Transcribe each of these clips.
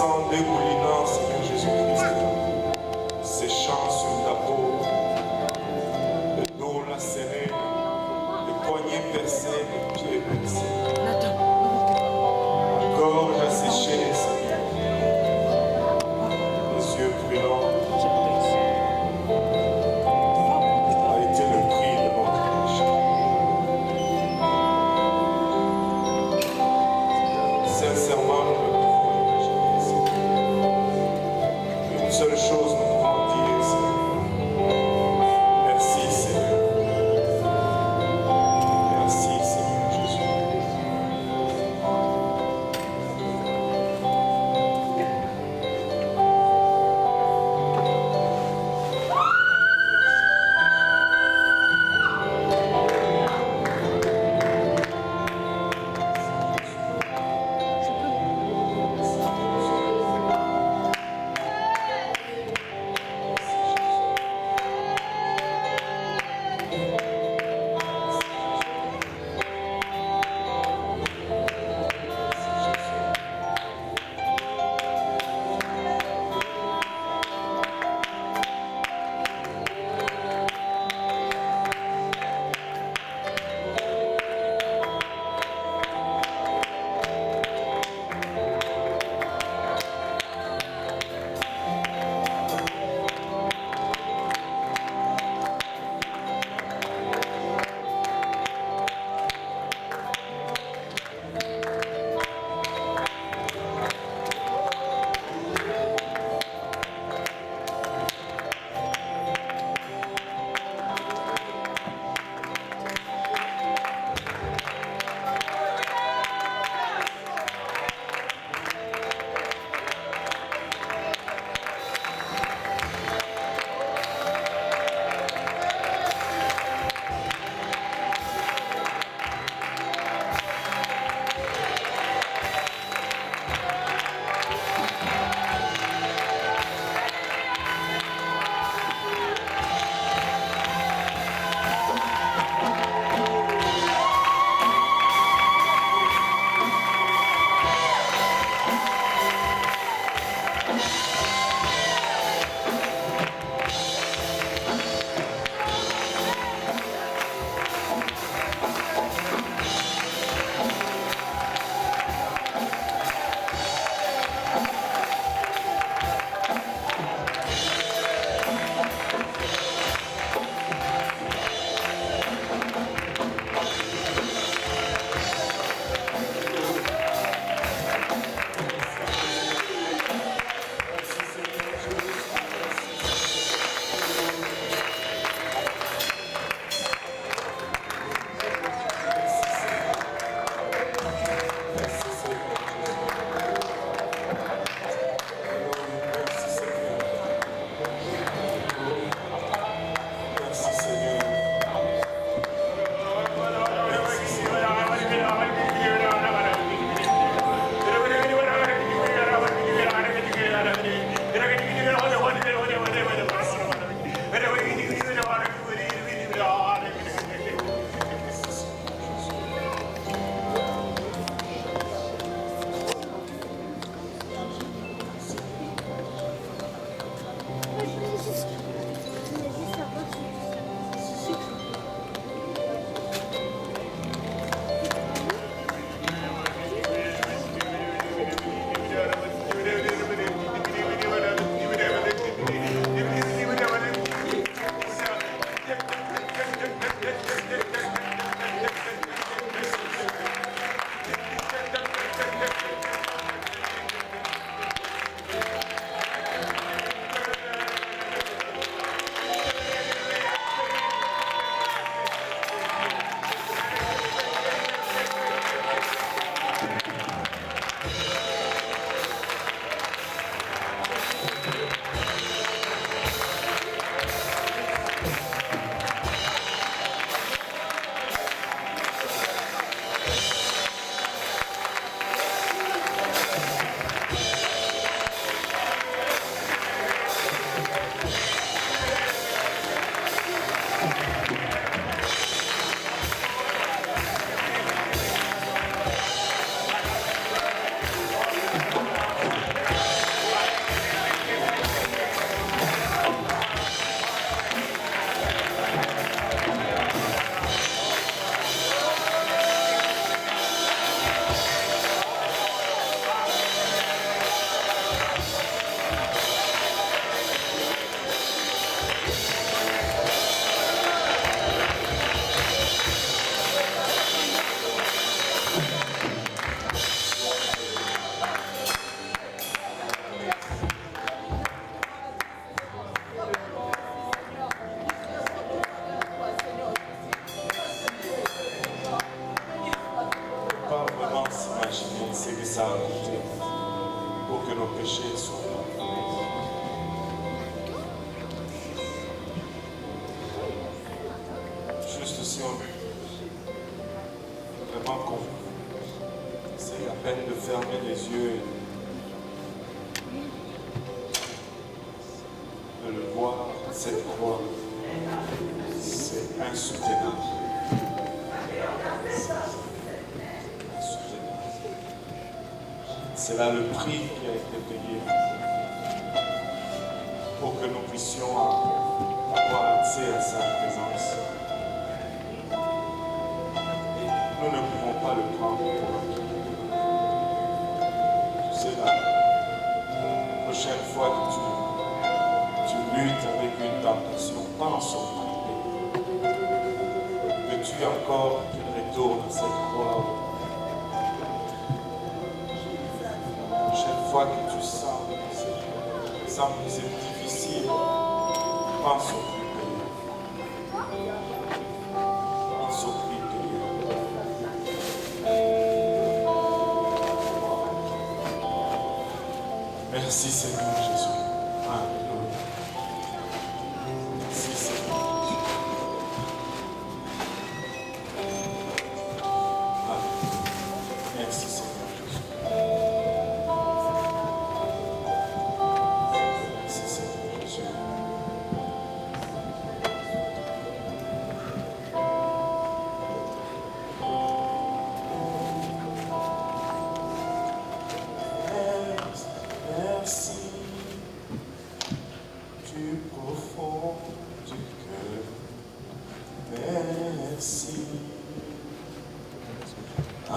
sang dégoulinant, Seigneur Jésus-Christ. Ces chants sur ta peau, le dos lacéré, les poignets percés, les pieds percés. La gorge asséchée, Seigneur. Les yeux brûlants. A été le prix de notre péché. Sincèrement, nous ne pouvons imaginer, Seigneur. Une seule chose nous pouvons dire, Seigneur. Merci, Seigneur. Merci, Seigneur Jésus. m'impressionne vraiment qu'on c'est à peine de fermer les yeux et de le voir, cette croix, c'est insoutenable. C'est là le prix qui a été payé pour que nous puissions avoir accès à sa présence. Et nous ne pouvons pas le prendre pour acquis. Tu sais, la prochaine fois que tu luttes avec une tentation, pense au prix. Veux-tu encore qu'il retourne à cette croix? Chaque fois que tu sens que c'est difficile, pense au prix payé. Pense au prix payé. Merci Seigneur Jésus. Alléluia. Merci Seigneur Jésus. Alléluia. Merci Seigneur Jésus.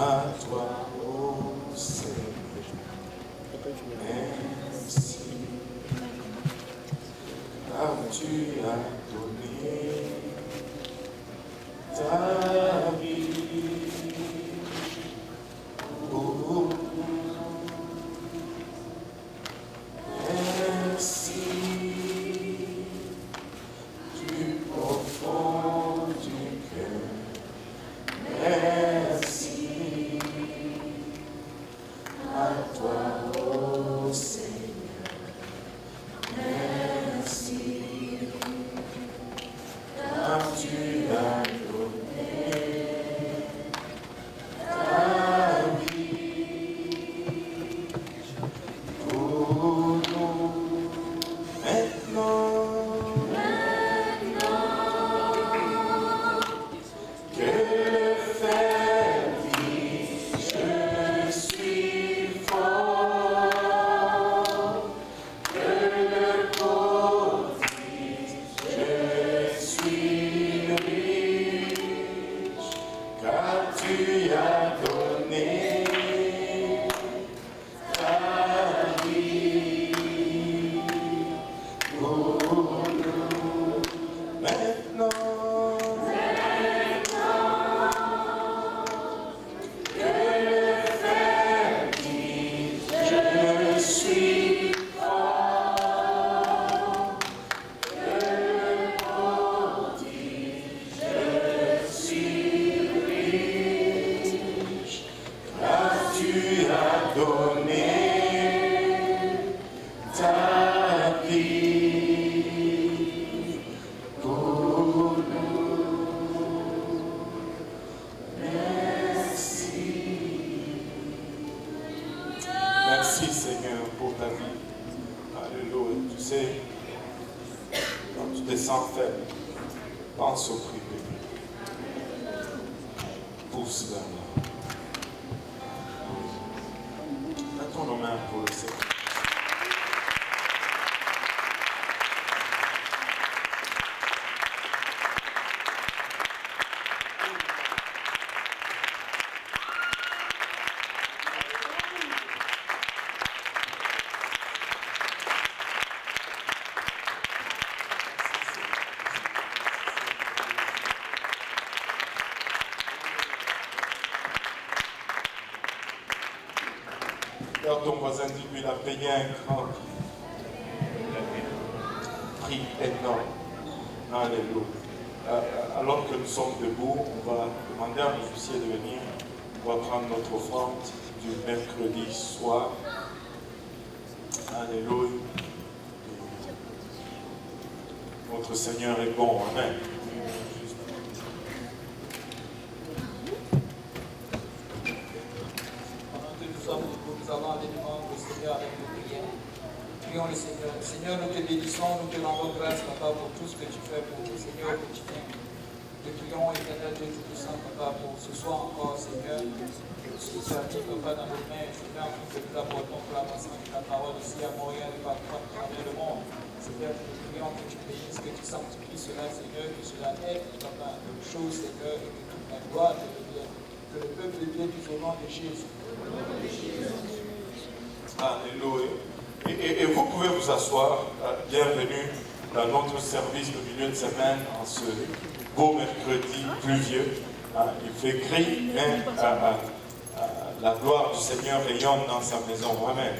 À toi, ô Seigneur, merci, car tu as donné ta vie pour nous. Merci, du profond du cœur, merci. À toi, ô Seigneur, merci, car tu as donné ta vie pour nous. Maintenant que le fer dit, je suis fort, que le corps dit, je suis riche, car tu as donné ta vie pour nous. Maintenant que le fer dit, je suis fort, que le corps dit, je suis riche, car tu as donné ta vie pour nous. Merci. Merci Seigneur pour ta vie. Alléluia. Tu sais, quand tu te sens faible, pense au prix payé. Pousse vers là. Mettons nos mains pour le Seigneur. Regarde ton voisin, dis-lui, il a payé un grand prix énorme. Alléluia. Alors que nous sommes debout, on va demander à nos officiers de venir. On va prendre notre offrande du mercredi soir. Alléluia. Notre Seigneur est bon. Amen. prions le Seigneur. Seigneur, nous te bénissons, nous te rendons grâce, Papa, pour tout ce que tu fais pour nous, Seigneur, au quotidien. Nous te prions, éternel Dieu Tout-Puissant, Papa, pour ce soir encore, Seigneur, ce que tu as mis, Papa, dans nos mains, Seigneur, afin que nous apportons pour l'avancement de ta parole ici à Montréal et partout à travers le monde. Seigneur, nous te prions que tu bénisses, que tu sanctifies cela, Seigneur, que cela aide, Papa, de choses, Seigneur, et que toute la gloire te revienne. Que le peuple de Dieu dise au nom de Jésus. Alléluia. Et vous pouvez vous asseoir. Bienvenue dans notre service de milieu de semaine en ce beau mercredi pluvieux. Il fait gris, mais la gloire du Seigneur rayonne dans sa maison. Amen.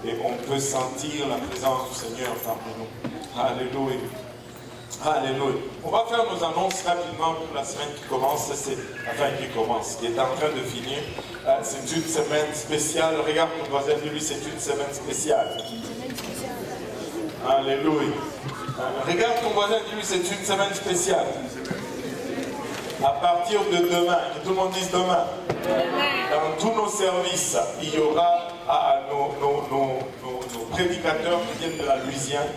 Et on peut sentir la présence du Seigneur parmi nous. Alléluia. Alléluia. On va faire nos annonces rapidement pour la semaine qui commence. Qui est en train de finir. C'est une semaine spéciale. Regarde ton voisin, lui, c'est une semaine spéciale. Alléluia. Regarde ton voisin, lui, c'est une semaine spéciale. À partir de demain, que tout le monde dise demain. Dans tous nos services, il y aura nos prédicateurs qui viennent de la Louisiane,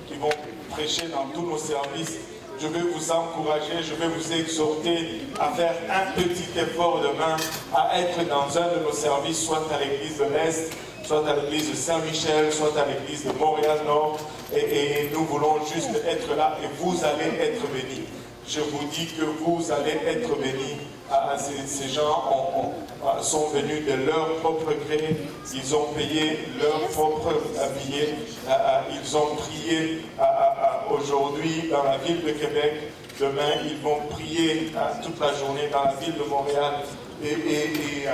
qui vont prêcher dans tous nos services. Je vais vous encourager, je vais vous exhorter à faire un petit effort demain, à être dans un de nos services, soit à l'église de l'Est, soit à l'église de Saint-Michel, soit à l'église de Montréal-Nord. Et nous voulons juste être là et vous allez être bénis. Je vous dis que vous allez être bénis. Ces gens sont venus de leur propre gré, ils ont payé leur propre billet, ils ont prié aujourd'hui dans la ville de Québec, demain ils vont prier toute la journée dans la ville de Montréal et ils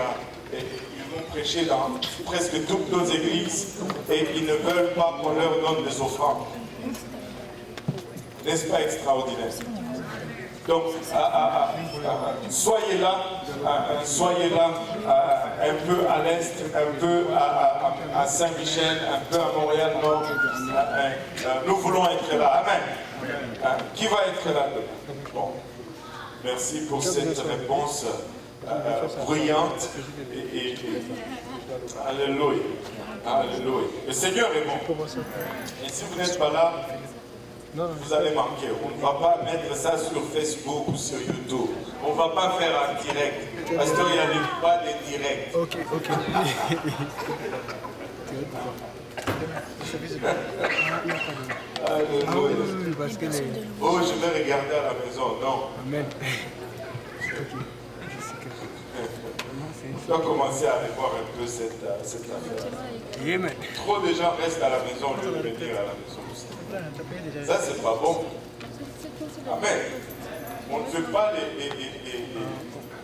vont prêcher dans presque toutes nos églises et ils ne veulent pas qu'on leur donne des offrandes. N'est-ce pas extraordinaire? Donc, soyez là un peu à l'Est, un peu à Saint-Michel, un peu à Montréal-Nord. Nous voulons être là. Amen. Qui va être là? Bon. Merci pour cette réponse bruyante. Alléluia. Alléluia. Le Seigneur est bon. Et si vous n'êtes pas là, vous allez manquer. On ne va pas mettre ça sur Facebook ou sur YouTube. On ne va pas faire un direct. Parce qu'il n'y a pas de direct. Ok. Oh, je vais regarder à la maison. Non. Amen. Je dois commencer à aller voir un peu cette affaire. Amen. Trop de gens restent à la maison, je vais venir à la maison aussi. Ça, c'est pas bon. Amen. On ne fait pas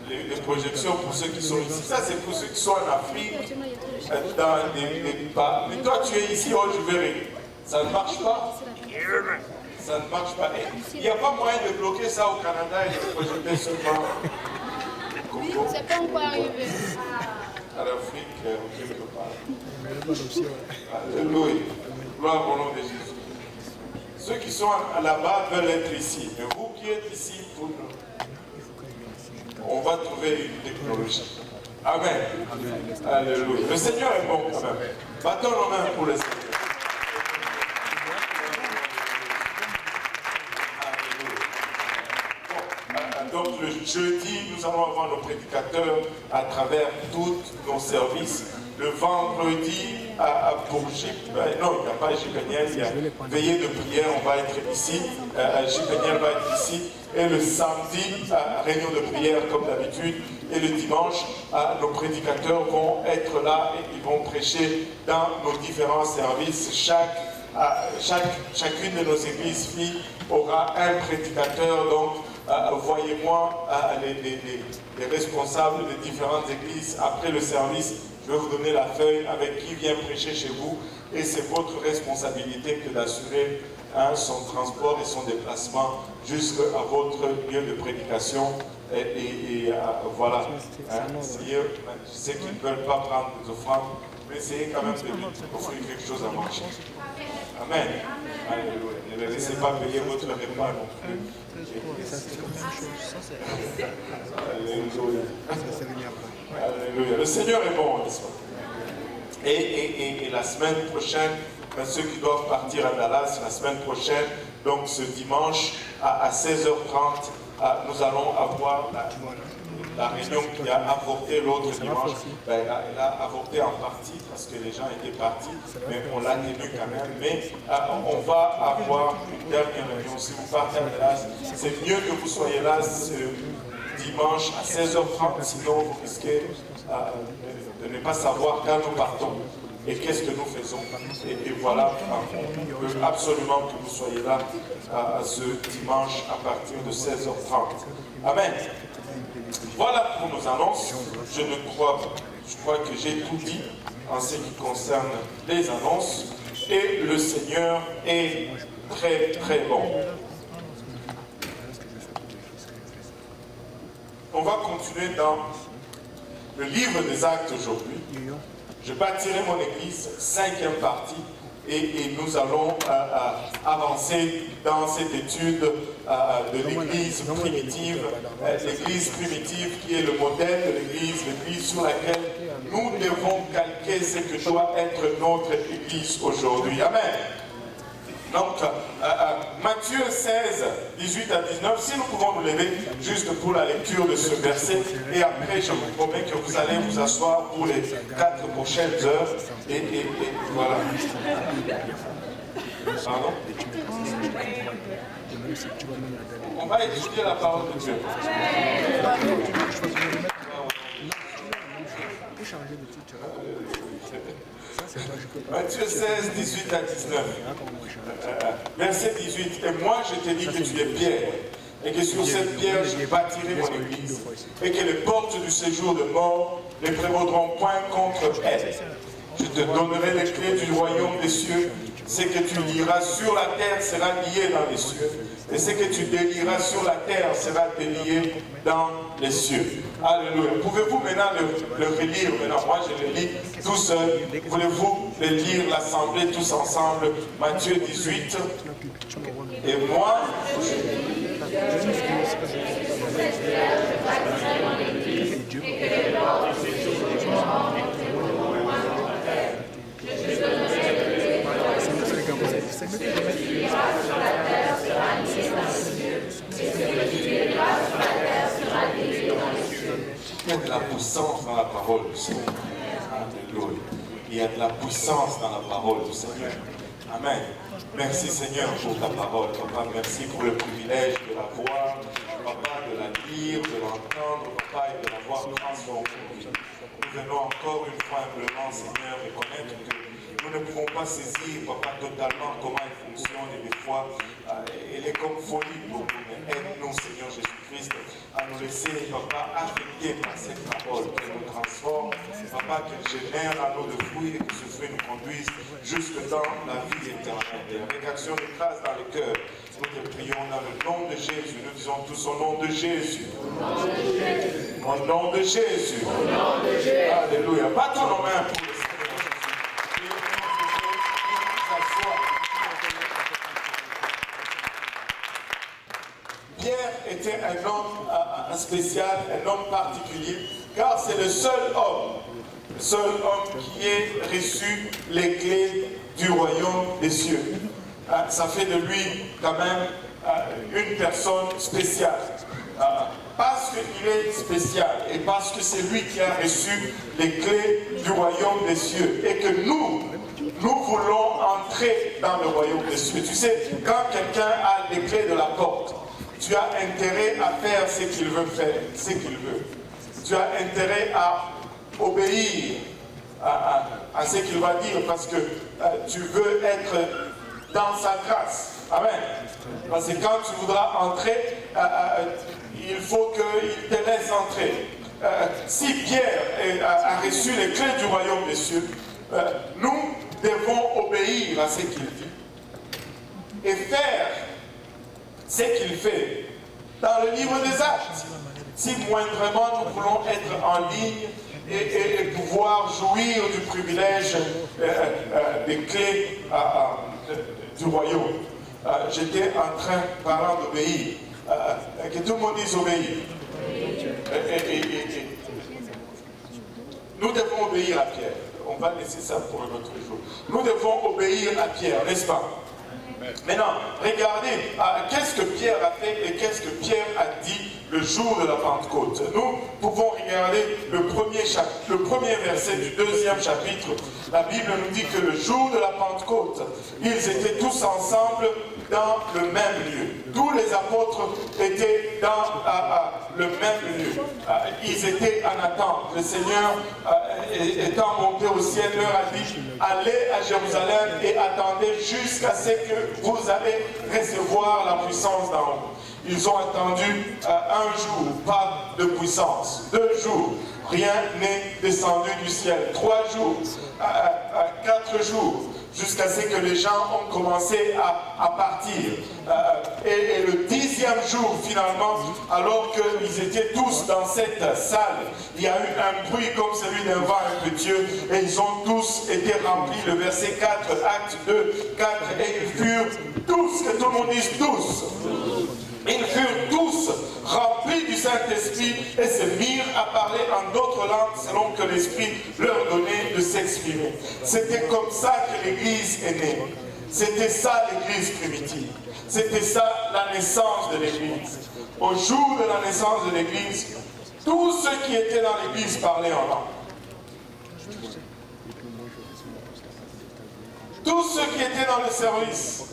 les projections pour ceux qui sont ici. Ça, c'est pour ceux qui sont en Afrique, dans des pas. Mais toi, tu es ici, oh, je verrai. Ça ne marche pas. Ça ne marche pas. Il n'y a pas moyen de bloquer ça au Canada et de projeter seulement. C'est pas encore arrivé. À l'Afrique, on ne peut pas. Alléluia. Gloire au nom de Jésus. Ceux qui sont là-bas veulent être ici. Mais vous qui êtes ici, on va trouver une technologie. Amen. Alléluia. Le Seigneur est bon quand même. Battons nos mains pour le Seigneur. Donc le jeudi, nous allons avoir nos prédicateurs à travers tous nos services. Le vendredi, pour non, il n'y a pas Jipeniel, il y a veillée de prière, on va être ici. Jipeniel va être ici. Et le samedi, réunion de prière comme d'habitude. Et le dimanche, nos prédicateurs vont être là et ils vont prêcher dans nos différents services. Chacune de nos églises filles aura un prédicateur. Donc, voyez-moi les responsables des différentes églises après le service. Je vais vous donner la feuille avec qui vient prêcher chez vous et c'est votre responsabilité que d'assurer son transport et son déplacement jusqu'à votre lieu de prédication. Et voilà. Seigneur, je sais qu'ils ne veulent pas prendre des offrandes, mais essayez quand même de lui offrir quelque chose à manger. Amen. Alléluia. Ne les laissez pas payer votre repas non plus. Alléluia. Alléluia. Le Seigneur est bon, n'est-ce pas? Et la semaine prochaine, ceux qui doivent partir à Dallas la semaine prochaine, donc ce dimanche à 16h30, nous allons avoir la réunion qui a avorté l'autre dimanche. Elle a avorté en partie parce que les gens étaient partis, mais on l'a tenu quand même. Mais on va avoir une dernière réunion. Si vous partez à Dallas, c'est mieux que vous soyez là ce dimanche à 16h30, sinon vous risquez de ne pas savoir quand nous partons et qu'est-ce que nous faisons. Et voilà, on veut absolument que vous soyez là ce dimanche à partir de 16h30. Amen. Voilà pour nos annonces. Je crois que j'ai tout dit en ce qui concerne les annonces. Et le Seigneur est très très bon. On va continuer dans le livre des Actes aujourd'hui. Je bâtirai mon église, 5e partie, et nous allons avancer dans cette étude de l'église primitive. L'église primitive qui est le modèle de l'église sur laquelle nous devons calquer ce que doit être notre église aujourd'hui. Amen. Donc, Matthieu 16, 18 à 19, si nous pouvons nous lever juste pour la lecture de ce verset, et après je vous promets que vous allez vous asseoir pour les 4 prochaines heures, et voilà. Pardon? On va étudier la parole de Dieu. Matthieu 16, 18 à 19. Verset 18. Et moi je te dis que tu es Pierre, et que sur cette pierre je bâtirai mon église, et que les portes du séjour de mort ne prévaudront point contre elle. Je te donnerai les clés du royaume des cieux. Ce que tu liras sur la terre sera lié dans les cieux, et ce que tu délieras sur la terre sera délié dans les cieux. Alléluia. Pouvez-vous maintenant le relire? Maintenant, moi je le lis tout seul. Voulez-vous le lire l'assemblée tous ensemble? Matthieu 18. Et moi, il y a de la puissance dans la parole du Seigneur. Alléluia. Il y a de la puissance dans la parole du Seigneur. Amen. Merci Seigneur pour ta parole. Papa, merci pour le privilège de la voir. Papa, de la lire, de l'entendre. Papa, et de la voir transformée. Nous venons encore une fois humblement, Seigneur, reconnaître que nous ne pouvons pas saisir, Papa, totalement comment elle fonctionne, et des fois, elle est comme folie pour nous. Mais aide-nous, Seigneur Jésus-Christ, à nous laisser, Papa, affecter par cette parole, qu'elle nous transforme, Papa, qu'elle génère à nous de fruits, et que ce fruit nous conduise jusque dans la vie éternelle. Et avec action de grâce dans le cœur, nous te prions dans le nom de Jésus. Nous disons tous au nom de Jésus. Au nom de Jésus. Alléluia. Battons nos mains pour le Seigneur Jésus. Pierre était un homme spécial, un homme particulier, car c'est le seul homme qui ait reçu les clés du royaume des cieux. Ça fait de lui quand même une personne spéciale. Parce qu'il est spécial et parce que c'est lui qui a reçu les clés du royaume des cieux et que nous voulons entrer dans le royaume des cieux. Tu sais, quand quelqu'un a les clés de la porte, tu as intérêt à faire ce qu'il veut faire, ce qu'il veut. Tu as intérêt à obéir à ce qu'il va dire parce que tu veux être dans sa grâce. Amen. Parce que quand tu voudras entrer, il faut qu'il te laisse entrer. Si Pierre a reçu les clés du royaume des cieux, nous devons obéir à ce qu'il dit et faire ce qu'il fait. Dans le livre des Actes, si moindrement nous voulons être en ligne et pouvoir jouir du privilège des clés du royaume. J'étais en train, parlant d'obéir, que tout le monde dise obéir. Nous devons obéir à Pierre. on va laisser ça pour un autre jour. Nous devons obéir à Pierre, n'est-ce pas? Maintenant, regardez, qu'est-ce que Pierre a fait et qu'est-ce que Pierre a dit le jour de la Pentecôte. Nous pouvons regarder le premier verset du 2e chapitre. La Bible nous dit que le jour de la Pentecôte, ils étaient tous ensemble dans le même lieu. Tous les apôtres étaient dans le même lieu. Ils étaient en attente. Le Seigneur, étant monté au ciel, leur a dit, allez à Jérusalem et attendez jusqu'à ce que vous allez recevoir la puissance d'en haut. Ils ont attendu un jour, pas de puissance. 2 jours, rien n'est descendu du ciel. 3 jours, 4 jours, jusqu'à ce que les gens ont commencé à partir. Et le 10e jour, finalement, alors qu'ils étaient tous dans cette salle, il y a eu un bruit comme celui d'un vent impétueux, et ils ont tous été remplis. Le verset 4, acte 2, 4, et ils furent tous, que tout le monde dise tous. Ils furent tous remplis du Saint-Esprit et se mirent à parler en d'autres langues selon que l'Esprit leur donnait de s'exprimer. C'était comme ça que l'Église est née. C'était ça l'Église primitive. C'était ça la naissance de l'Église. Au jour de la naissance de l'Église, tous ceux qui étaient dans l'Église parlaient en langue. Tous ceux qui étaient dans le service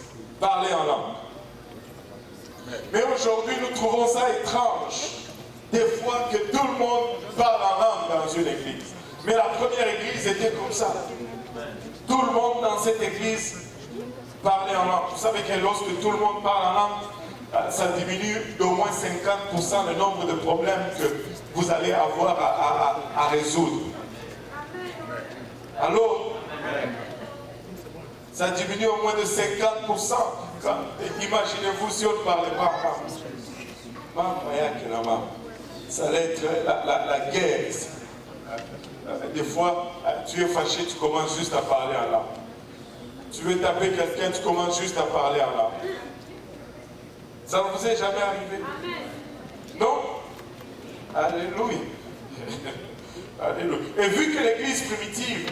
parlaient en langue. Mais aujourd'hui, nous trouvons ça étrange, des fois que tout le monde parle en langue dans une église. Mais la première église était comme ça. Tout le monde dans cette église parlait en langue. Vous savez que lorsque tout le monde parle en langue, ça diminue d'au moins 50% le nombre de problèmes que vous allez avoir à résoudre. Alors, ça diminue au moins de 50%. Imaginez-vous si on ne parlait pas en langue. Ça allait être la guerre ici. Des fois, tu es fâché, tu commences juste à parler en langue. Tu veux taper quelqu'un, tu commences juste à parler en langue. Ça ne vous est jamais arrivé? Non? Alléluia. Alléluia. Et vu que l'église primitive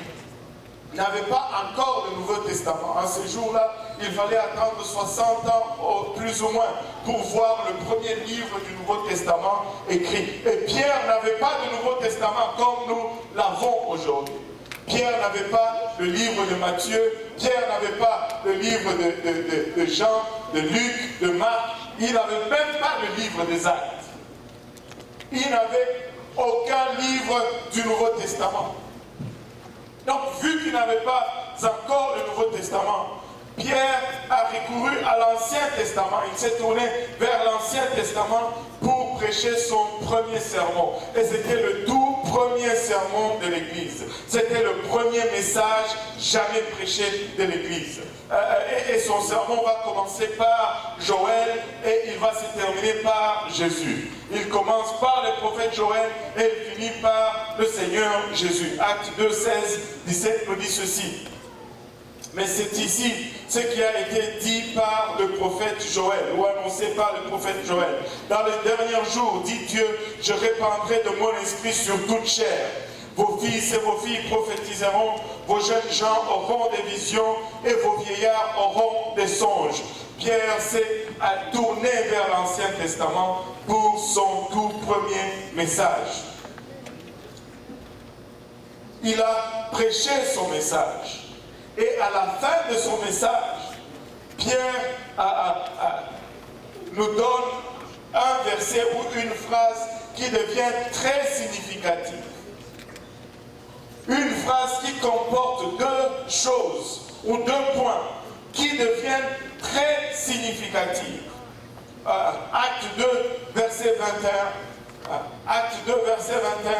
n'avait pas encore le Nouveau Testament, à ce jour-là, il fallait attendre 60 ans, plus ou moins, pour voir le premier livre du Nouveau Testament écrit. Et Pierre n'avait pas de Nouveau Testament comme nous l'avons aujourd'hui. Pierre n'avait pas le livre de Matthieu, Pierre n'avait pas le livre de Jean, de Luc, de Marc, il n'avait même pas le livre des Actes. Il n'avait aucun livre du Nouveau Testament. Donc, vu qu'il n'avait pas encore le Nouveau Testament, Pierre a recouru à l'Ancien Testament. Il s'est tourné vers l'Ancien Testament pour prêcher son premier sermon. Et c'était le tout premier sermon de l'Église. C'était le premier message jamais prêché de l'Église. Et son sermon va commencer par Joël et il va se terminer par Jésus. Il commence par le prophète Joël et il finit par le Seigneur Jésus. Acte 2, 16, 17 nous dit ceci. Mais c'est ici ce qui a été dit par le prophète Joël, ou annoncé par le prophète Joël. Dans les derniers jours, dit Dieu, je répandrai de mon esprit sur toute chair. Vos fils et vos filles prophétiseront, vos jeunes gens auront des visions et vos vieillards auront des songes. Pierre s'est tourné vers l'Ancien Testament pour son tout premier message. Il a prêché son message. Et à la fin de son message, Pierre nous donne un verset ou une phrase qui devient très significative. Une phrase qui comporte 2 choses ou 2 points qui deviennent très significatifs. Acte 2, verset 21. Acte 2, verset 21,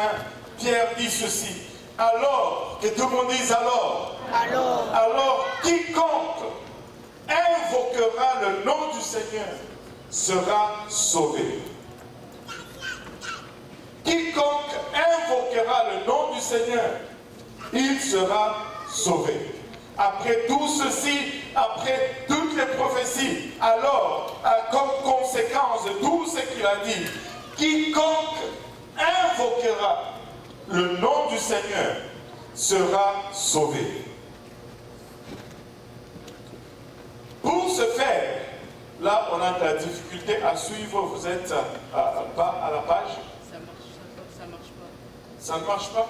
Pierre dit ceci. Alors, que tout le monde dise alors. Alors, quiconque invoquera le nom du Seigneur sera sauvé. Quiconque invoquera le nom du Seigneur, il sera sauvé. Après tout ceci, après toutes les prophéties, alors, comme conséquence de tout ce qu'il a dit, quiconque invoquera le nom du Seigneur sera sauvé. Pour ce faire, là on a de la difficulté à suivre, vous êtes pas à la page. Ça marche pas. Ça ne marche pas?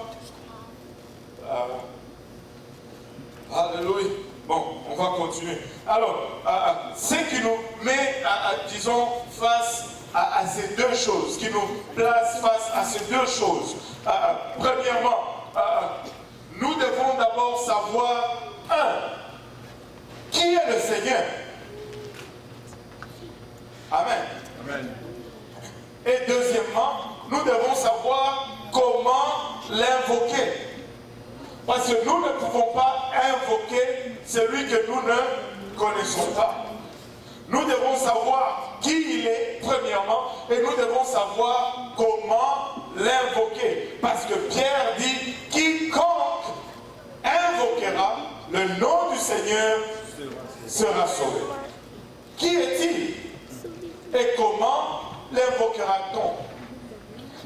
Alléluia. Bon, on va continuer. Alors, ce qui nous met, disons, face à ces deux choses, qui nous place face à ces deux choses. Premièrement, nous devons d'abord savoir, qui est le Seigneur? Amen. Amen. Et deuxièmement, nous devons savoir comment l'invoquer. Parce que nous ne pouvons pas invoquer celui que nous ne connaissons pas. Nous devons savoir qui il est, premièrement, et nous devons savoir comment l'invoquer. Parce que Pierre dit, quiconque invoquera le nom du Seigneur sera sauvé. Qui est-il? Et comment l'invoquera-t-on?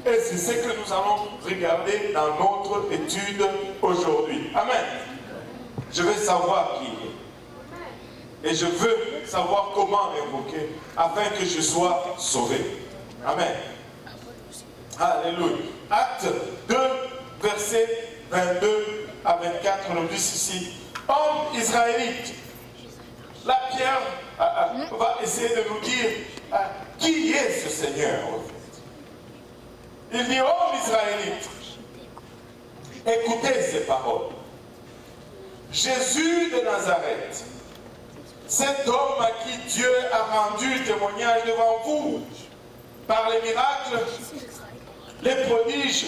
Et c'est ce que nous allons regarder dans notre étude aujourd'hui. Amen. Je veux savoir qui il est. Et je veux savoir comment l'invoquer afin que je sois sauvé. Amen. Alléluia. Acte 2, versets 22 à 24, on nous dit ceci. Homme israélite. Là, Pierre va essayer de nous dire qui est ce Seigneur. Il dit, homme israélite, écoutez ces paroles. Jésus de Nazareth, cet homme à qui Dieu a rendu témoignage devant vous, par les miracles, les prodiges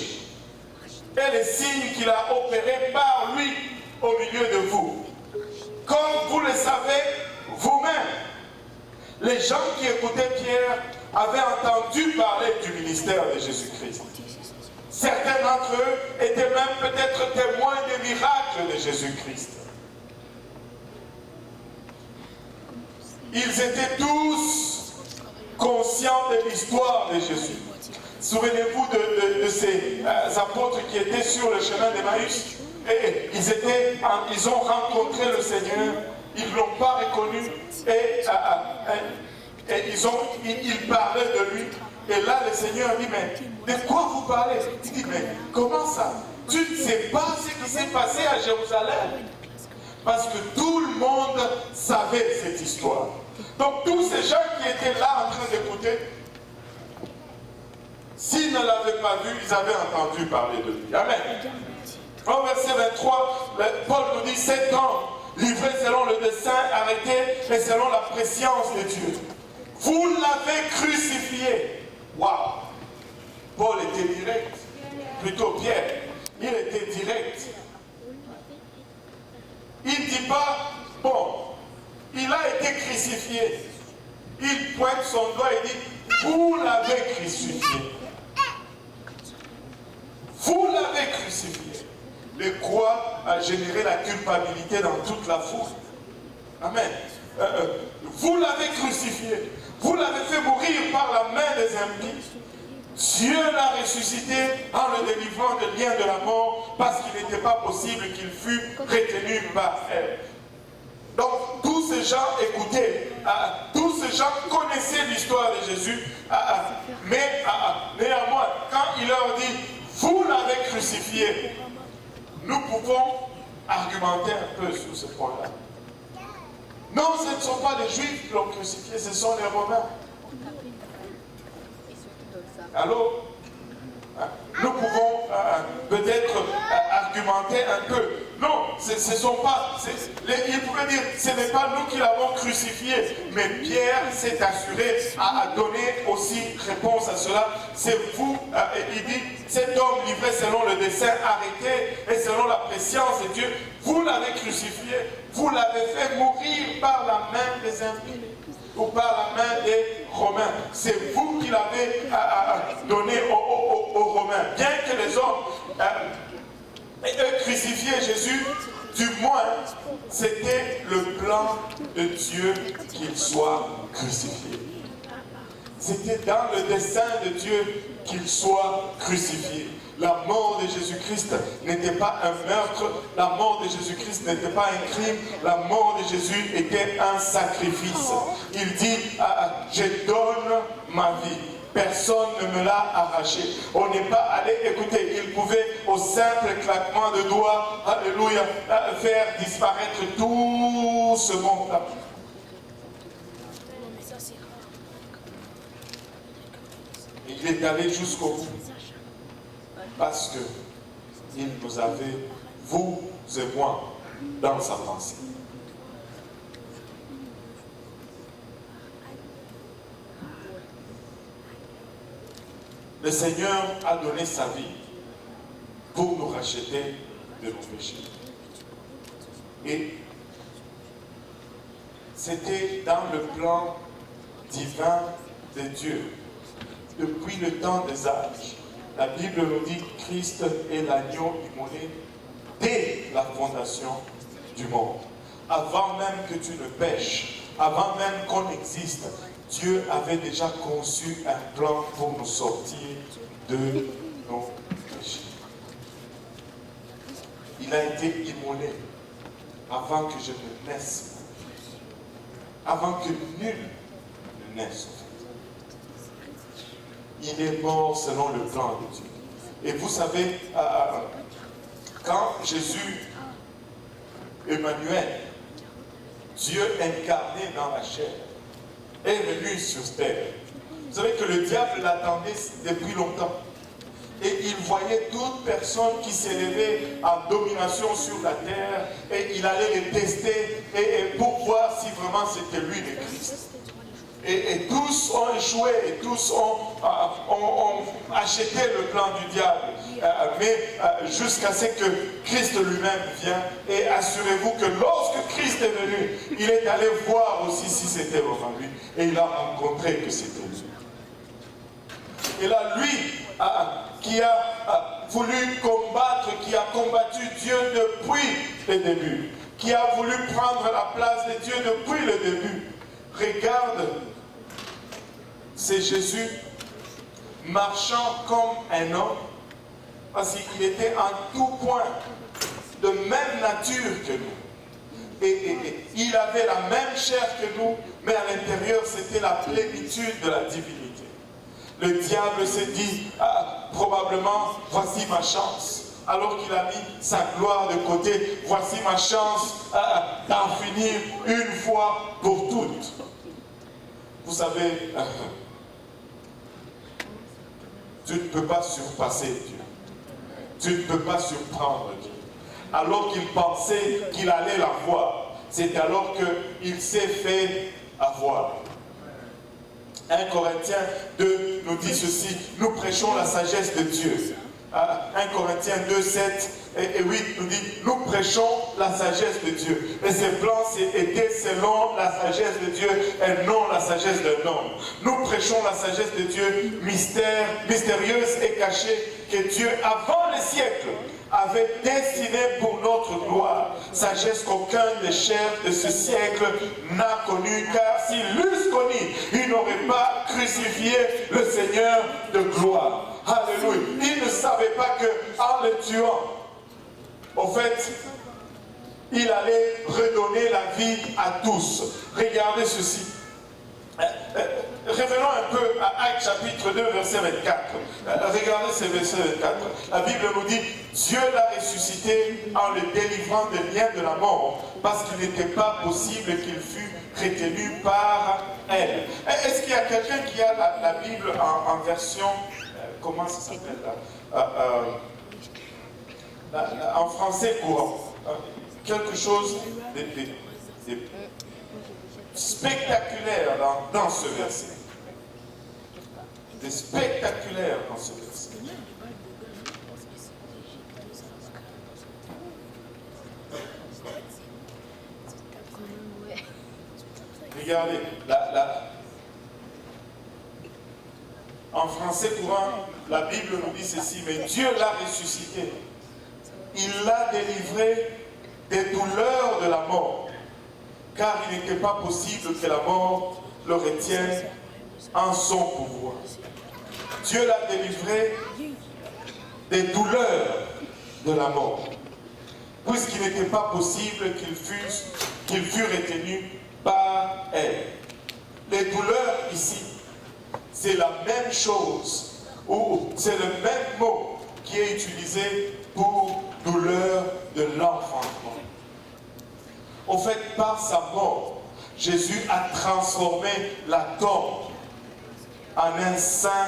et les signes qu'il a opérés par lui au milieu de vous. Comme vous le savez vous-même, les gens qui écoutaient Pierre avaient entendu parler du ministère de Jésus-Christ. Certains d'entre eux étaient même peut-être témoins des miracles de Jésus-Christ. Ils étaient tous conscients de l'histoire de Jésus. Souvenez-vous de ces apôtres qui étaient sur le chemin d'Emmaüs. Et ils ont rencontré le Seigneur, ils ne l'ont pas reconnu et ils parlaient de lui. Et là, le Seigneur dit, mais de quoi vous parlez? Il dit, mais comment ça? Tu ne sais pas ce qui s'est passé à Jérusalem? Parce que tout le monde savait cette histoire. Donc tous ces gens qui étaient là en train d'écouter, s'ils ne l'avaient pas vu, ils avaient entendu parler de lui. Amen. Au verset 23, Paul nous dit, cet homme, livré selon le dessein, arrêté, et selon la prescience de Dieu. Vous l'avez crucifié. Waouh! Paul était direct. Plutôt Pierre. Il était direct. Il ne dit pas, bon, il a été crucifié. Il pointe son doigt et dit, vous l'avez crucifié. Vous l'avez crucifié. Le croix a généré la culpabilité dans toute la foule. Amen. Vous l'avez crucifié. Vous l'avez fait mourir par la main des impies. Dieu l'a ressuscité en le délivrant des liens de la mort parce qu'il n'était pas possible qu'il fût retenu par elle. Donc tous ces gens écoutaient, tous ces gens connaissaient l'histoire de Jésus, mais néanmoins, quand il leur dit, vous l'avez crucifié, nous pouvons argumenter un peu sur ce point-là. Non, ce ne sont pas les Juifs qui l'ont crucifié, ce sont les Romains. Allô? Nous pouvons peut-être argumenter un peu. Non, ce ne sont pas... il pouvait dire, ce n'est pas nous qui l'avons crucifié, mais Pierre s'est assuré à donner aussi réponse à cela. C'est vous, il dit, cet homme livré selon le dessein arrêté et selon la prescience de Dieu, vous l'avez crucifié, vous l'avez fait mourir par la main des impies ou par la main des Romains. C'est vous qui l'avez donné aux Romains. Bien que les hommes aient crucifié Jésus, du moins, c'était le plan de Dieu qu'il soit crucifié. C'était dans le dessein de Dieu qu'il soit crucifié. La mort de Jésus-Christ n'était pas un meurtre, la mort de Jésus-Christ n'était pas un crime, la mort de Jésus était un sacrifice. Il dit, je donne ma vie. Personne ne me l'a arraché. On n'est pas allé, écoutez, il pouvait au simple claquement de doigts, alléluia, faire disparaître tout ce monde-là. Il est allé jusqu'au bout. Parce que il nous avait, vous et moi, dans sa pensée. Le Seigneur a donné sa vie pour nous racheter de nos péchés. Et c'était dans le plan divin de Dieu. Depuis le temps des âges, la Bible nous dit que Christ est l'agneau immolé dès la fondation du monde. Avant même que tu ne pêches, avant même qu'on existe, Dieu avait déjà conçu un plan pour nous sortir de nos péchés. Il a été immolé avant que je ne naisse, avant que nul ne naisse. Il est mort selon le plan de Dieu. Et vous savez, quand Jésus, Emmanuel, Dieu incarné dans la chair, est venu sur terre, vous savez que le diable l'attendait depuis longtemps. Et il voyait toute personne qui s'élevait en domination sur la terre, et il allait les tester et pour voir si vraiment c'était lui le Christ. Et tous ont échoué, et tous ont acheté le plan du diable. Mais jusqu'à ce que Christ lui-même vienne. Et assurez-vous que lorsque Christ est venu, il est allé voir aussi si c'était vraiment lui. Et il a rencontré que c'était lui. Et là, lui, qui a voulu combattre, qui a combattu Dieu depuis le début, qui a voulu prendre la place de Dieu depuis le début, regarde, c'est Jésus marchant comme un homme, parce qu'il était en tout point de même nature que nous. Et il avait la même chair que nous, mais à l'intérieur c'était la plénitude de la divinité. Le diable s'est dit, probablement, voici ma chance. Alors qu'il a mis sa gloire de côté, voici ma chance d'en finir une fois pour toutes. Vous savez, tu ne peux pas surpasser Dieu. Tu ne peux pas surprendre Dieu. Alors qu'il pensait qu'il allait la voir, c'est alors qu'il s'est fait avoir. 1 Corinthiens 2 nous dit ceci, nous prêchons la sagesse de Dieu. 1 Corinthiens 2, 7 et 8 nous dit, nous prêchons la sagesse de Dieu. Et ces plans étaient selon la sagesse de Dieu et non la sagesse d'un homme. Nous prêchons la sagesse de Dieu mystérieuse et cachée que Dieu, avant les siècles, avait destiné pour notre gloire, sagesse qu'aucun des chefs de ce siècle n'a connue, car s'ils l'eussent connu, ils n'auraient pas crucifié le Seigneur de gloire. Alléluia. Ils ne savaient pas qu'en le tuant, au fait, il allait redonner la vie à tous. Regardez ceci. Revenons un peu à Actes chapitre 2, verset 24. Regardez ce verset 24. La Bible nous dit, Dieu l'a ressuscité en le délivrant des liens de la mort, parce qu'il n'était pas possible qu'il fût retenu par elle. Est-ce qu'il y a quelqu'un qui a la Bible en version, comment ça s'appelle là, en français courant? Quelque chose de spectaculaire dans ce verset. De spectaculaire dans ce verset. Regardez, en français courant, la Bible nous dit ceci, mais Dieu l'a ressuscité. Il l'a délivré des douleurs de la mort, car il n'était pas possible que la mort le retienne en son pouvoir. Dieu l'a délivré des douleurs de la mort, puisqu'il n'était pas possible qu'il fût retenu par elle. Les douleurs ici, c'est la même chose, ou c'est le même mot qui est utilisé pour douleur de l'enfantement. En fait, par sa mort, Jésus a transformé la tombe en un sein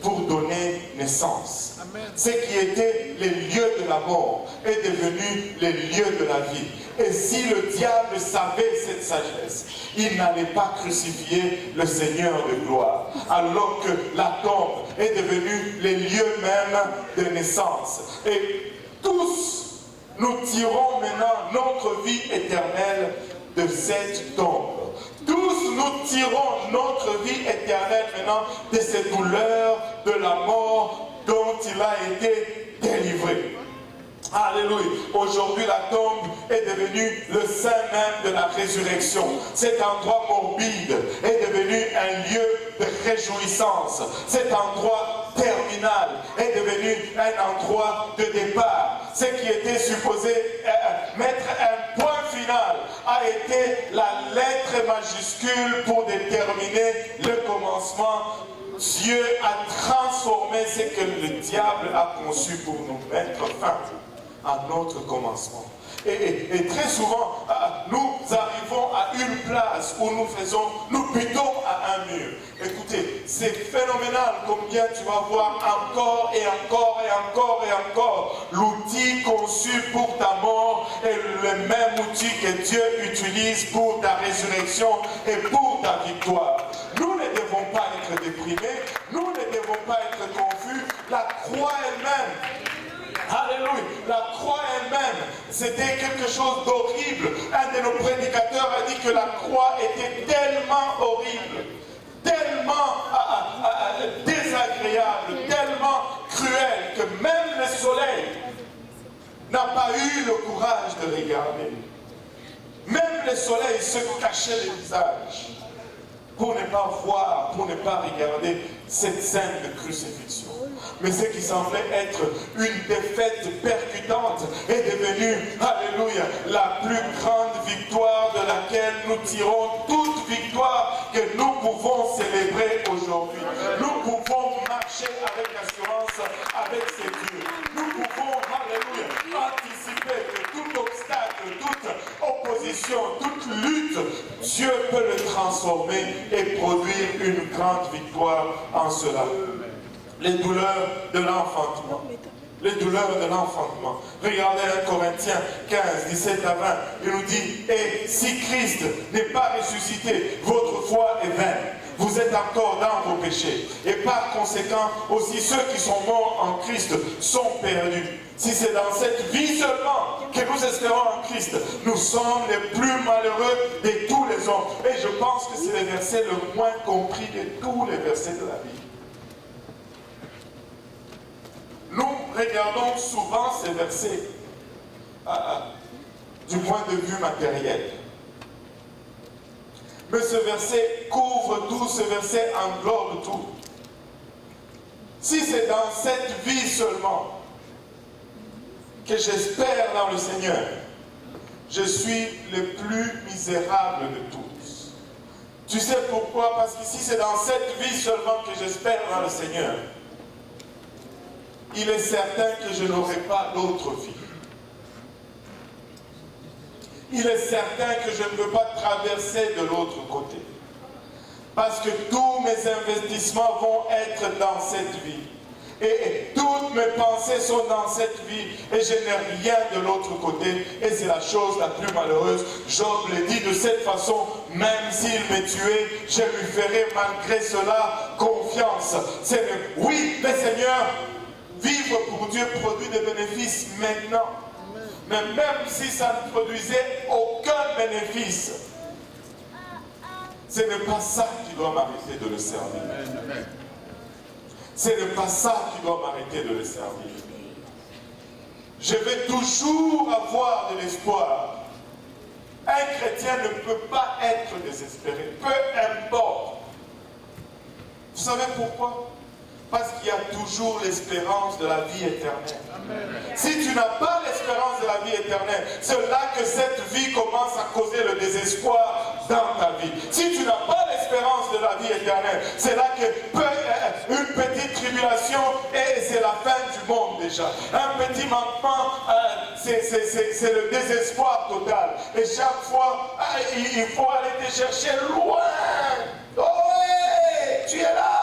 pour donner naissance. Ce qui était les lieux de la mort est devenu les lieux de la vie. Et si le diable savait cette sagesse, il n'allait pas crucifier le Seigneur de gloire, alors que la tombe est devenue les lieux même de naissance. Et tous, nous tirons maintenant notre vie éternelle de cette tombe. Tous nous tirons notre vie éternelle maintenant de ces douleurs de la mort dont il a été délivré. Alléluia. Aujourd'hui, la tombe est devenue le sein même de la résurrection. Cet endroit morbide est devenu un lieu de réjouissance. Cet endroit terminal est devenu un endroit de départ. Ce qui était supposé mettre un point final a été la lettre majuscule pour déterminer le commencement. Dieu a transformé ce que le diable a conçu pour nous mettre fin à notre commencement. Et très souvent, nous arrivons à une place où nous butons à un mur. Écoutez, c'est phénoménal combien tu vas voir encore et encore et encore et encore l'outil conçu pour ta mort est le même outil que Dieu utilise pour ta résurrection et pour ta victoire. Nous ne devons pas être déprimés, nous ne devons pas être confus. La croix elle-même, alléluia, la croix elle-même, c'était quelque chose d'horrible. Un de nos prédicateurs a dit que la croix était tellement horrible, tellement désagréable, tellement cruelle, que même le soleil n'a pas eu le courage de regarder. Même le soleil se cachait le visage pour ne pas voir, pour ne pas regarder cette scène de crucifixion. Mais ce qui semblait être une défaite percutante est devenu, alléluia, la plus grande victoire de laquelle nous tirons toute victoire que nous pouvons célébrer aujourd'hui. Nous pouvons marcher avec assurance avec ces dieux. Nous pouvons, alléluia, anticiper que tout obstacle, toute opposition, toute lutte, Dieu peut le transformer et produire une grande victoire en cela. Les douleurs de l'enfantement. Les douleurs de l'enfantement. Regardez 1 Corinthiens 15, 17 à 20. Il nous dit, et si Christ n'est pas ressuscité, votre foi est vaine. Vous êtes encore dans vos péchés. Et par conséquent, aussi ceux qui sont morts en Christ sont perdus. Si c'est dans cette vie seulement que nous espérons en Christ, nous sommes les plus malheureux de tous les hommes. Et je pense que c'est le verset le moins compris de tous les versets de la Bible. Nous regardons souvent ces versets du point de vue matériel. Mais ce verset couvre tout, ce verset englobe tout. Si c'est dans cette vie seulement que j'espère dans le Seigneur, je suis le plus misérable de tous. Tu sais pourquoi? Parce que si c'est dans cette vie seulement que j'espère dans le Seigneur, il est certain que je n'aurai pas d'autre vie. Il est certain que je ne veux pas traverser de l'autre côté. Parce que tous mes investissements vont être dans cette vie. Et toutes mes pensées sont dans cette vie. Et je n'ai rien de l'autre côté. Et c'est la chose la plus malheureuse. Job le dit de cette façon, même s'il me tuait, je lui ferai malgré cela confiance. Oui, mais Seigneur, vivre pour Dieu produit des bénéfices maintenant. Mais même si ça ne produisait aucun bénéfice, ce n'est pas ça qui doit m'arrêter de le servir. Ce n'est pas ça qui doit m'arrêter de le servir. Je vais toujours avoir de l'espoir. Un chrétien ne peut pas être désespéré, peu importe savez pourquoi? Parce qu'il y a toujours l'espérance de la vie éternelle. Amen. Si tu n'as pas l'espérance de la vie éternelle, c'est là que cette vie commence à causer le désespoir dans ta vie. Si tu n'as pas l'espérance de la vie éternelle, c'est là que une petite tribulation et c'est la fin du monde déjà. Un petit manquement, c'est le désespoir total. Et chaque fois, il faut aller te chercher loin. Oh, hey, tu es là.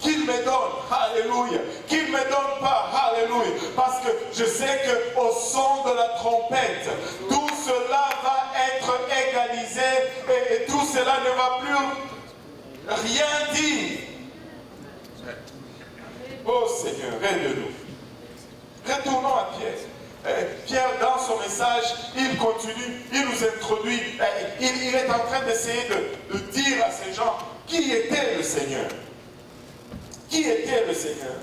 Qu'il me donne, alléluia, qu'il ne me donne pas, alléluia, parce que je sais qu'au son de la trompette, tout cela va être égalisé et tout cela ne va plus rien dire. Oh Seigneur, aide-nous. Retournons à Pierre. Pierre, dans son message, il continue, il nous introduit, il est en train d'essayer de dire à ces gens qui était le Seigneur. Qui était le Seigneur?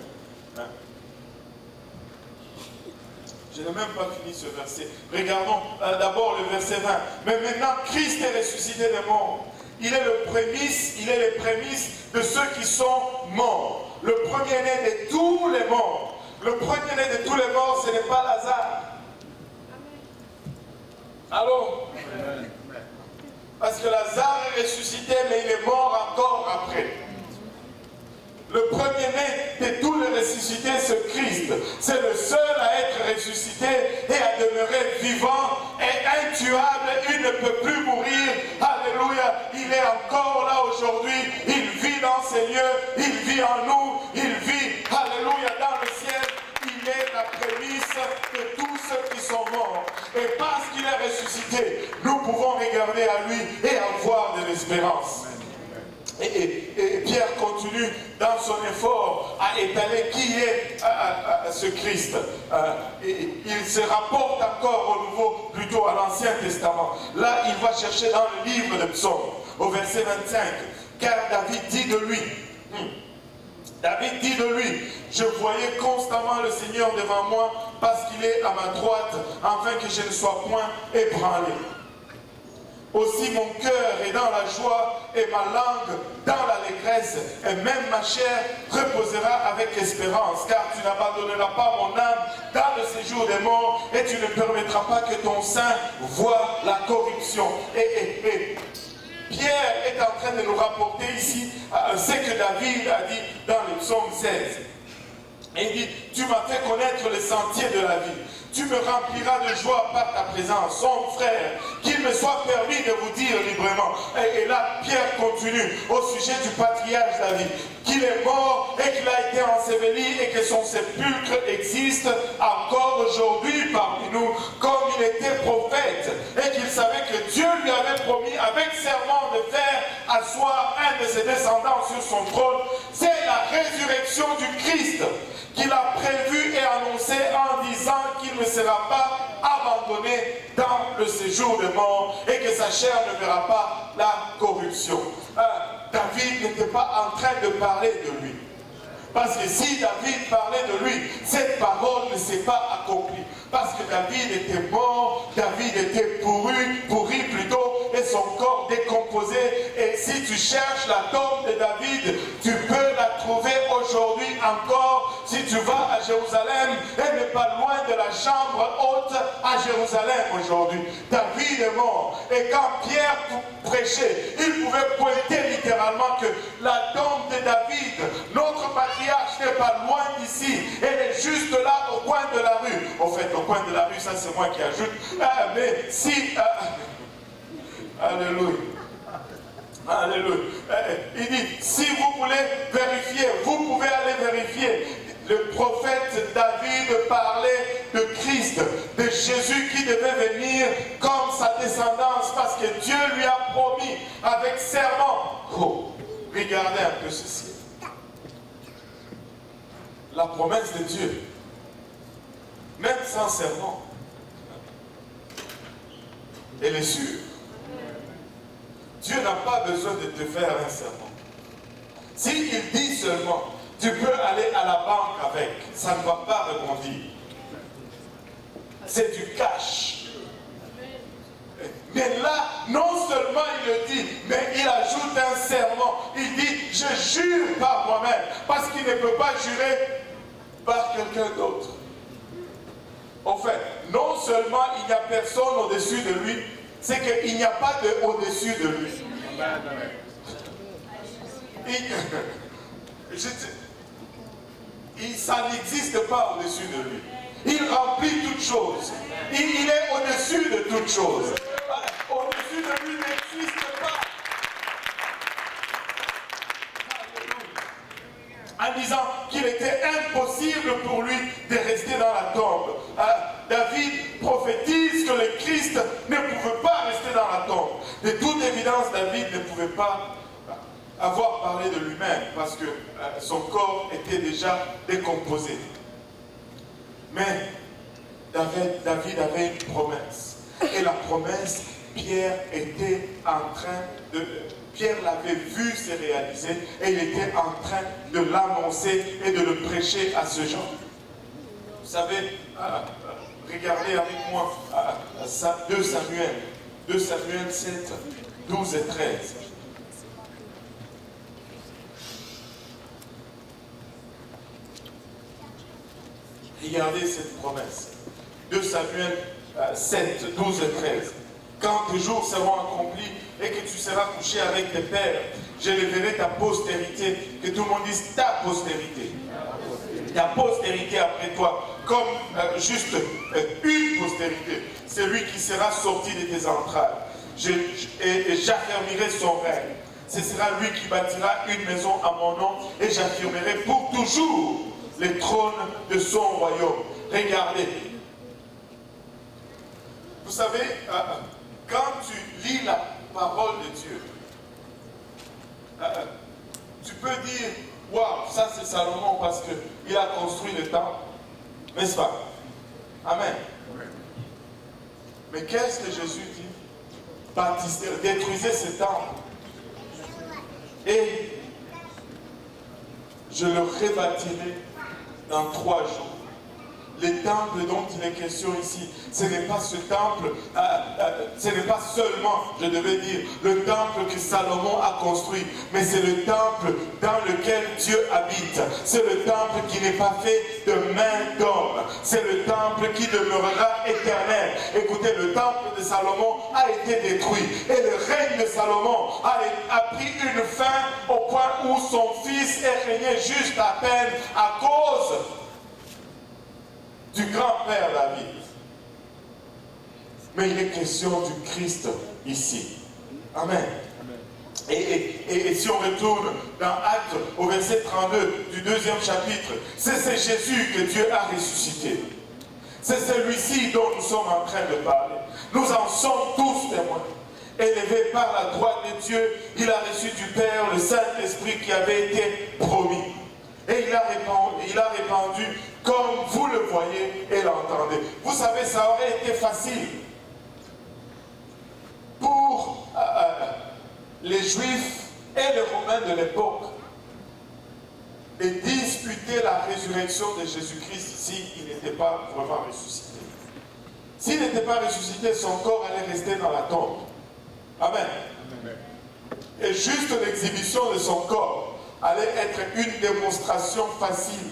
Je n'ai même pas fini ce verset. Regardons d'abord le verset 20. Mais maintenant, Christ est ressuscité des morts. Il est les prémices de ceux qui sont morts. Le premier-né de tous les morts. Le premier-né de tous les morts, ce n'est pas Lazare. Allô? Parce que Lazare est ressuscité, mais il est mort encore après. Le premier-né de tous les ressuscités, c'est Christ. C'est le seul à être ressuscité et à demeurer vivant et intuable. Il ne peut plus mourir. Alléluia. Il est encore là aujourd'hui. Il vit dans ces lieux. Il vit en nous. Il vit, alléluia, dans le ciel. Il est la prémisse de tous ceux qui sont morts. Et parce qu'il est ressuscité, nous pouvons regarder à lui et avoir de l'espérance. Et Pierre continue dans son effort à étaler qui est ce Christ. Il se rapporte encore au Nouveau, plutôt à l'Ancien Testament. Là, il va chercher dans le livre de Psaume, au verset 25. Car David dit de lui, je voyais constamment le Seigneur devant moi parce qu'il est à ma droite, afin que je ne sois point ébranlé. Aussi mon cœur est dans la joie et ma langue dans l'allégresse, et même ma chair reposera avec espérance, car tu n'abandonneras pas mon âme dans le séjour des morts, et tu ne permettras pas que ton sein voie la corruption. Et Pierre est en train de nous rapporter ici ce que David a dit dans le psaume 16. Et il dit, tu m'as fait connaître les sentiers de la vie. Tu me rempliras de joie par ta présence. Son frère, qu'il me soit permis de vous dire librement. Et là, Pierre continue au sujet du patriarche David, qu'il est mort et qu'il a été enseveli et que son sépulcre existe encore aujourd'hui parmi nous, comme il était prophète et qu'il savait que Dieu lui avait promis avec serment de faire asseoir un de ses descendants sur son trône. C'est la résurrection du Christ qu'il a prévu et annoncé en disant qu'il ne sera pas abandonné dans le séjour des morts et que sa chair ne verra pas la corruption. David n'était pas en train de parler de lui. Parce que si David parlait de lui, cette parole ne s'est pas accomplie. Parce que David était mort, David était pourri plutôt, et son corps décomposé. Et si tu cherches la tombe de David, tu peux la trouver aujourd'hui encore. Si tu vas à Jérusalem, elle n'est pas loin de la chambre haute à Jérusalem aujourd'hui. David est mort. Et quand Pierre prêchait, il pouvait pointer littéralement que la tombe de David, notre patriarche, n'est pas loin d'ici. Elle est juste là au coin de la rue. Au fait, au coin de la rue, ça c'est moi qui ajoute. Mais si... alléluia. Alléluia. Il dit, si vous voulez vérifier, vous pouvez aller vérifier. Le prophète David parlait de Christ, de Jésus qui devait venir comme sa descendance parce que Dieu lui a promis avec serment. Oh, regardez un peu ceci. La promesse de Dieu, même sans serment, elle est sûre. Dieu n'a pas besoin de te faire un serment. S'il dit seulement, tu peux aller à la banque avec, ça ne va pas rebondir. C'est du cash. Mais là, non seulement il le dit, mais il ajoute un serment. Il dit, je jure par moi-même, parce qu'il ne peut pas jurer par quelqu'un d'autre. En fait, non seulement il n'y a personne au-dessus de lui, c'est qu'il n'y a pas de au-dessus de lui. Ça n'existe pas au-dessus de lui. Il remplit toutes choses. Il est au-dessus de toutes choses. Au-dessus de lui n'existe pas. En disant qu'il était impossible pour lui de rester dans la tombe. David prophétise que le Christ ne pouvait pas rester dans la tombe. De toute évidence, David ne pouvait pas avoir parlé de lui-même parce que son corps était déjà décomposé. Mais David avait une promesse. Et la promesse, Pierre l'avait vu se réaliser et il était en train de l'annoncer et de le prêcher à ce genre. Vous savez, regardez avec moi 2 Samuel 7, 12 et 13. Regardez cette promesse. 2 Samuel 7, 12 et 13. Quand tes jours seront accomplis et que tu seras couché avec tes pères, j'élèverai ta postérité. Que tout le monde dise ta postérité. Ta postérité après toi, comme juste une postérité. C'est lui qui sera sorti de tes entrailles. Et j'affermirai son règne. Ce sera lui qui bâtira une maison à mon nom et j'affirmerai pour toujours les trônes de son royaume. Regardez. Vous savez, quand tu lis la parole de Dieu, tu peux dire, waouh, ça c'est Salomon parce qu'il a construit le temple. N'est-ce pas? Amen. Mais qu'est-ce que Jésus dit? Bâtissez, détruisez ce temple. Et je le rebâtirai dans 3 jours. Le temple dont il est question ici, ce n'est pas ce temple, ce n'est pas seulement, je devais dire, le temple que Salomon a construit, mais c'est le temple dans lequel Dieu habite. C'est le temple qui n'est pas fait de main d'homme. C'est le temple qui demeurera éternel. Écoutez, le temple de Salomon a été détruit et le règne de Salomon a pris une fin au point où son fils est régné juste à peine à cause du grand-père David. Mais il est question du Christ ici. Amen. Et si on retourne dans Actes au verset 32 du 2e chapitre, c'est Jésus que Dieu a ressuscité. C'est celui-ci dont nous sommes en train de parler. Nous en sommes tous témoins. Élevé par la droite de Dieu, il a reçu du Père le Saint-Esprit qui avait été promis. Et il a répandu comme vous le voyez et l'entendez. Vous savez, ça aurait été facile pour les Juifs et les Romains de l'époque de disputer la résurrection de Jésus-Christ s'il n'était pas vraiment ressuscité. S'il n'était pas ressuscité, son corps allait rester dans la tombe. Amen. Et juste l'exhibition de son corps allait être une démonstration facile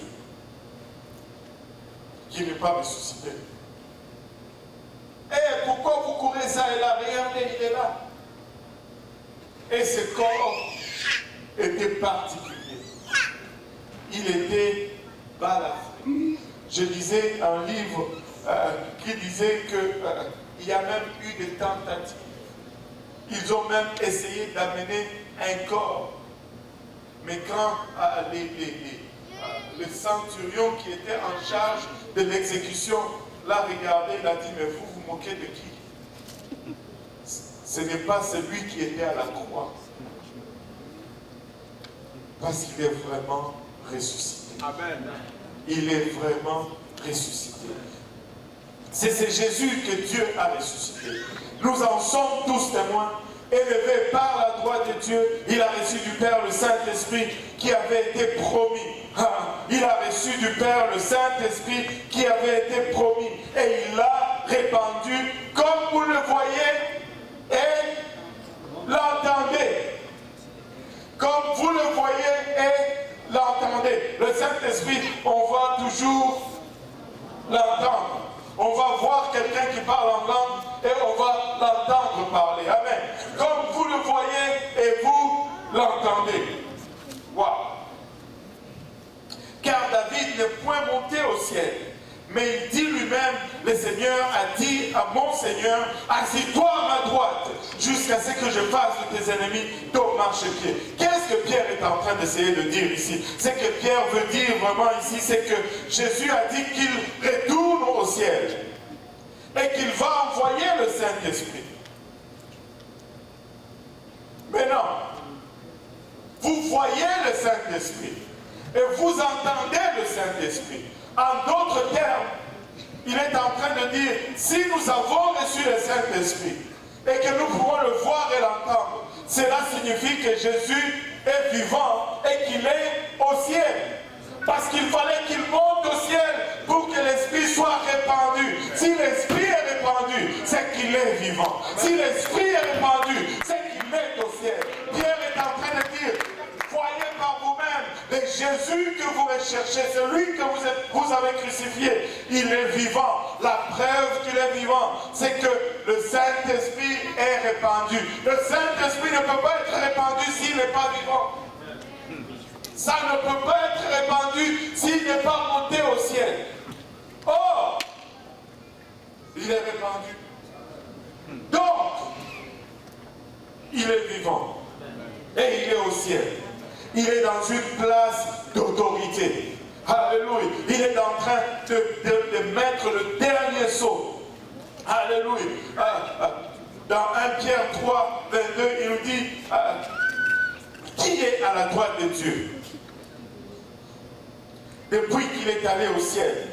qu'il n'est pas ressuscité. Et pourquoi vous courez ça et là? Regardez, il est là. Et ce corps était particulier. Il était balafré. Je lisais un livre qui disait qu'il y a même eu des tentatives. Ils ont même essayé d'amener un corps. Mais quand le centurion qui était en charge de l'exécution l'a regardé, il a dit, mais vous vous moquez de qui? Ce n'est pas celui qui était à la croix. Parce qu'il est vraiment ressuscité. Amen. Il est vraiment ressuscité. C'est Jésus que Dieu a ressuscité. Nous en sommes tous témoins. Élevé par la droite de Dieu, il a reçu du Père le Saint-Esprit qui avait été promis. Il a reçu du Père le Saint-Esprit qui avait été promis. Et il l'a répandu, comme vous le voyez et l'entendez. Le Saint-Esprit, on va toujours l'entendre. On va voir quelqu'un qui parle en langue et on va l'entendre parler. Amen. Comme vous le voyez et vous l'entendez. Wow. Car David n'est point monté au ciel, mais il dit lui-même, le Seigneur a dit à mon Seigneur, assis-toi à ma droite, jusqu'à ce que je fasse de tes ennemis ton marchepied. Qu'est-ce que Pierre est en train d'essayer de dire ici? Ce que Pierre veut dire vraiment ici, c'est que Jésus a dit qu'il retourne au ciel et qu'il va envoyer le Saint-Esprit. Maintenant, vous voyez le Saint-Esprit et vous entendez le Saint-Esprit. En d'autres termes, il est en train de dire, si nous avons reçu le Saint-Esprit et que nous pouvons le voir et l'entendre, cela signifie que Jésus est vivant et qu'il est au ciel. Parce qu'il fallait qu'il monte au ciel pour que l'Esprit soit répandu. Si l'Esprit est répandu, c'est qu'il est vivant. Si l'Esprit est répandu, c'est qu'il est au ciel. Pierre est en train de dire, voyez par vous-même, le Jésus que vous recherchez, celui que vous avez crucifié, il est vivant. La preuve qu'il est vivant, c'est que le Saint-Esprit est répandu. Le Saint-Esprit ne peut pas être répandu s'il n'est pas vivant. Ça ne peut pas être répandu s'il n'est pas monté au ciel. Or, il est répandu. Donc, il est vivant. Et il est au ciel. Il est dans une place d'autorité. Alléluia. Il est en train de mettre le dernier saut. Alléluia. Dans 1 Pierre 3, 22, il nous dit, qui est à la droite de Dieu? Depuis qu'il est allé au ciel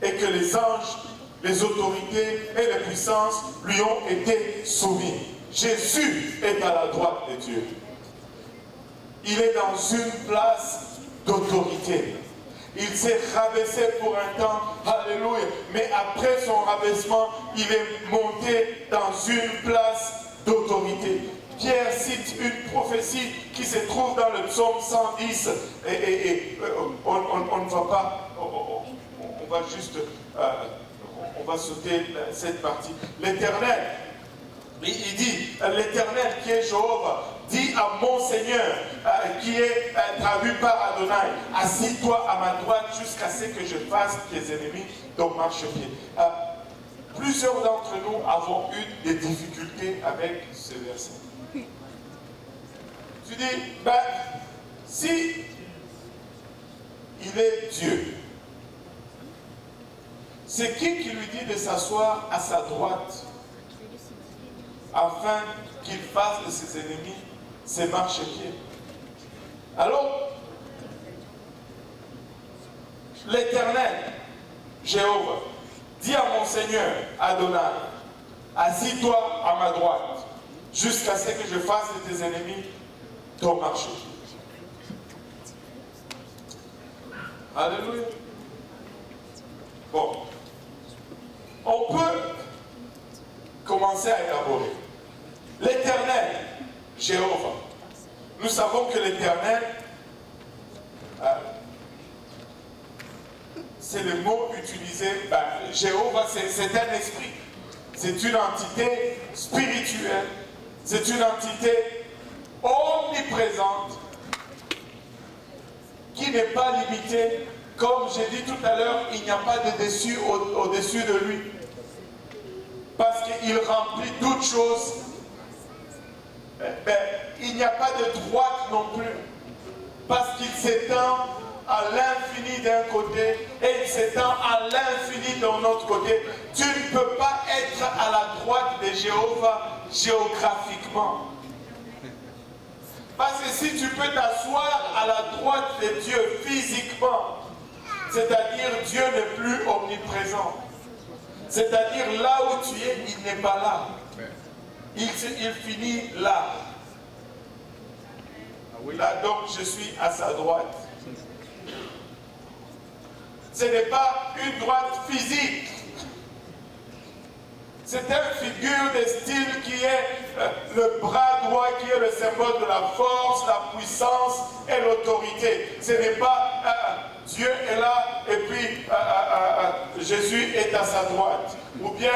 et que les anges, les autorités et les puissances lui ont été soumis. Jésus est à la droite de Dieu. Il est dans une place d'autorité. Il s'est rabaissé pour un temps, alléluia, mais après son rabaissement, il est monté dans une place d'autorité. Pierre cite une prophétie qui se trouve dans le psaume 110 et on ne va pas, on va juste, on va sauter cette partie. L'Éternel, il dit, l'Éternel qui est Jéhovah, dit à mon Seigneur, qui est traduit par Adonai, assis-toi à ma droite jusqu'à ce que je fasse tes ennemis ton marchepied. Plusieurs d'entre nous avons eu des difficultés avec ce verset. Tu dis, ben, si il est Dieu, c'est qui lui dit de s'asseoir à sa droite afin qu'il fasse de ses ennemis ses marchepieds? Alors, l'Éternel, Jéhovah, dit à mon Seigneur, Adonai, assis-toi à ma droite, jusqu'à ce que je fasse de tes ennemis ton marchepied. Alléluia. Bon, on peut commencer à élaborer. L'Éternel, Jéhovah. Nous savons que l'Éternel, c'est le mot utilisé, Jéhovah, c'est un esprit. C'est une entité spirituelle. C'est une entité omniprésente qui n'est pas limitée. Comme j'ai dit tout à l'heure, il n'y a pas de dessus au-dessus de lui. Parce qu'il remplit toutes choses. Il n'y a pas de droite non plus. Parce qu'il s'étend à l'infini d'un côté et il s'étend à l'infini d'un autre côté. Tu ne peux pas être à la droite de Jéhovah géographiquement. Parce que si tu peux t'asseoir à la droite de Dieu physiquement, c'est-à-dire Dieu n'est plus omniprésent. C'est-à-dire là où tu es, il n'est pas là. Il finit là. Là donc je suis à sa droite. Ce n'est pas une droite physique. C'est une figure de style qui est le bras droit, qui est le symbole de la force, la puissance et l'autorité. Ce n'est pas Dieu est là et puis Jésus est à sa droite. Ou bien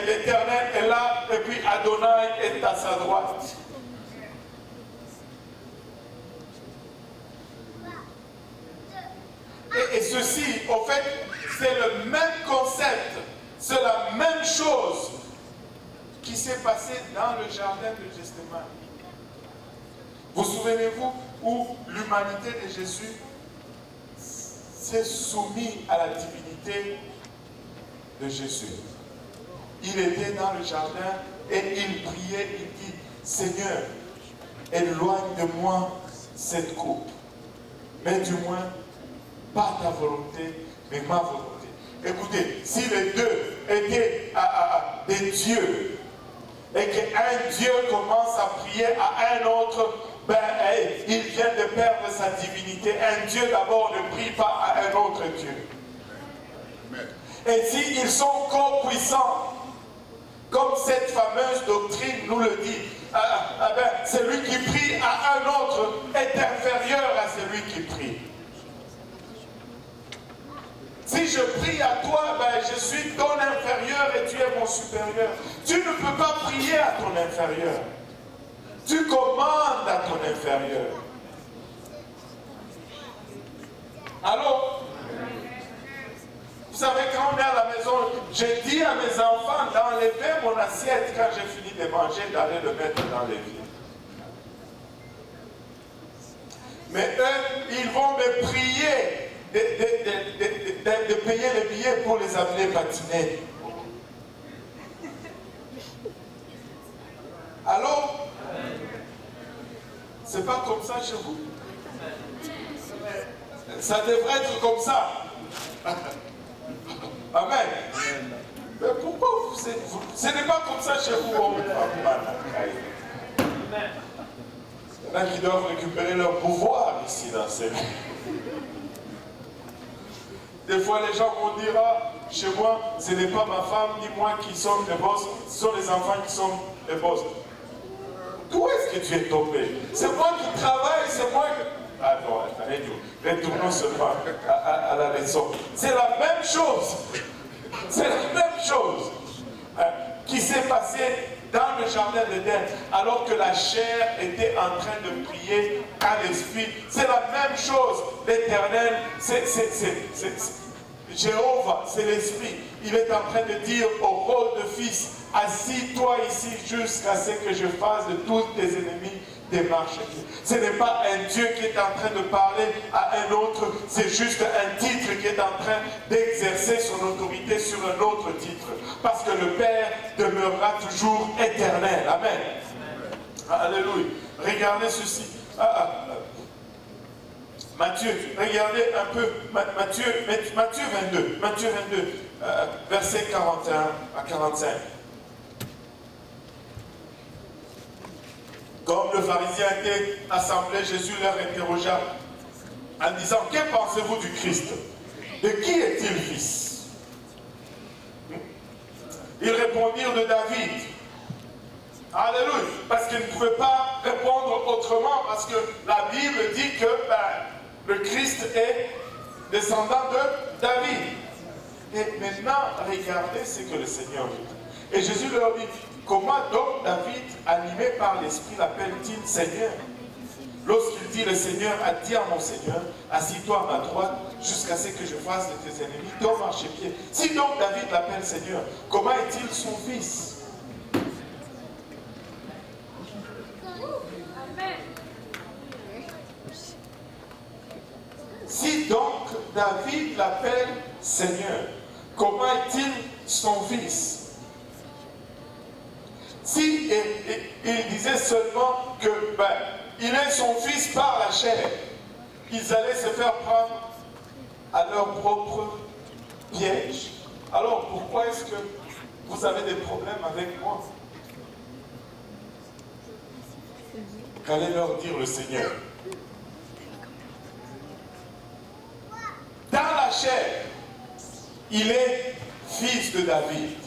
l'Éternel est là et puis Adonai est à sa droite. Et ceci, en fait, c'est le même concept, c'est la même chose qui s'est passé dans le jardin de Gethsémane. Vous souvenez-vous où l'humanité de Jésus s'est soumise à la divinité de Jésus. Il était dans le jardin et il priait, il dit, Seigneur, éloigne de moi cette coupe, mais du moins, pas ta volonté, mais ma volonté. Écoutez, si les deux étaient des dieux, et qu'un Dieu commence à prier à un autre, ben, il vient de perdre sa divinité. Un Dieu d'abord ne prie pas à un autre Dieu. Et s'ils sont co-puissants, comme cette fameuse doctrine nous le dit, ben, celui qui prie à un autre est inférieur à celui qui prie. Si je prie à toi, ben, je suis ton inférieur et tu es mon supérieur. Tu ne peux pas prier à ton inférieur. Tu commandes à ton inférieur. Allô? Vous savez, quand on est à la maison, j'ai dit à mes enfants d'enlever mon assiette quand j'ai fini de manger, d'aller le mettre dans les vies. Mais eux, ils vont me prier de payer les billets pour les amener patiner. Allô? C'est pas comme ça chez vous? Ça devrait être comme ça. Amen. Mais pourquoi ce n'est pas comme ça chez vous? Il y en a qui doivent récupérer leur pouvoir ici dans ces lieux. Des fois, les gens vont dire, ah, chez moi, ce n'est pas ma femme ni moi qui sommes les boss, ce sont les enfants qui sont les boss. D'où est-ce que tu es tombé? C'est moi qui travaille, c'est moi qui... Ah non, retournons seulement à la leçon. C'est la même chose. C'est la même chose qui s'est passée dans le jardin d'Éden, alors que la chair était en train de prier à l'esprit. C'est la même chose. L'Éternel, c'est Jéhovah, c'est l'esprit. Il est en train de dire au rôle de fils, assis-toi ici jusqu'à ce que je fasse de tous tes ennemis des marches. Ce n'est pas un Dieu qui est en train de parler à un autre, c'est juste un titre qui est en train d'exercer son autorité sur un autre titre. Parce que le Père demeurera toujours éternel. Amen. Alléluia. Regardez ceci. Matthieu, regardez un peu. Matthieu 22, versets 41 à 45. Comme le pharisien était assemblé, Jésus leur interrogea en disant, que pensez-vous du Christ? De qui est-il fils? Ils répondirent de David. Alléluia. Parce qu'ils ne pouvaient pas répondre autrement, parce que la Bible dit que le Christ est descendant de David. Et maintenant, regardez ce que le Seigneur dit. Et Jésus leur dit, comment donc David, animé par l'Esprit, l'appelle-t-il Seigneur? Lorsqu'il dit, le Seigneur a dit à mon Seigneur, assis-toi à ma droite, jusqu'à ce que je fasse de tes ennemis ton marchepied. Si donc David l'appelle Seigneur, comment est-il son fils? Si donc David l'appelle Seigneur, comment est-il son fils? Si il disait seulement que il est son fils par la chair, ils allaient se faire prendre à leur propre piège. Alors pourquoi est-ce que vous avez des problèmes avec moi? Qu'allait leur dire le Seigneur? Dans la chair, il est fils de David.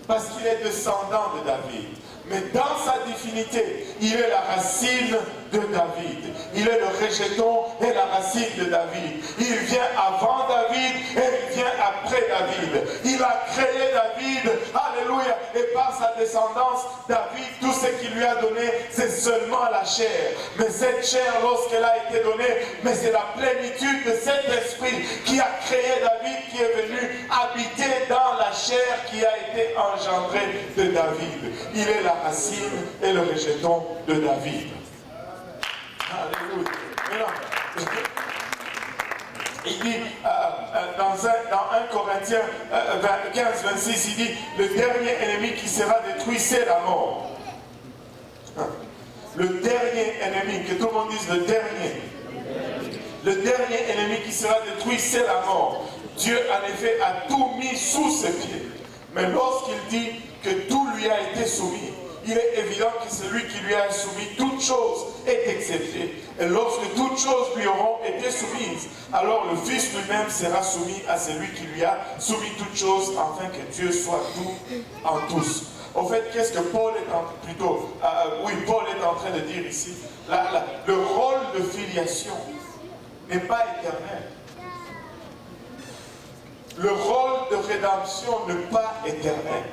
parce qu'il est descendant de David. Mais dans sa divinité, il est la racine de David. Il est le rejeton et la racine de David. Il vient avant David et il vient après David. Il a créé David, alléluia, et par sa descendance, David, tout ce qu'il lui a donné, c'est seulement la chair. Mais cette chair, lorsqu'elle a été donnée, mais c'est la plénitude de cet esprit qui a créé David, qui est venu habiter dans la chair qui a été engendrée de David. Il est la racine et le rejeton de David. Alléluia. Maintenant, il dit dans 1 Corinthiens 15-26, il dit, le dernier ennemi qui sera détruit, c'est la mort. Le dernier ennemi, que tout le monde dise le dernier. Le dernier ennemi qui sera détruit, c'est la mort. Dieu, en effet, a tout mis sous ses pieds. Mais lorsqu'il dit que tout lui a été soumis, il est évident que celui qui lui a soumis toute chose est excepté. Et lorsque toutes choses lui auront été soumises, alors le Fils lui-même sera soumis à celui qui lui a soumis toutes choses, afin que Dieu soit tout en tous. En fait, qu'est-ce que Paul est Paul est en train de dire ici? Le rôle de filiation n'est pas éternel. Le rôle de rédemption n'est pas éternel.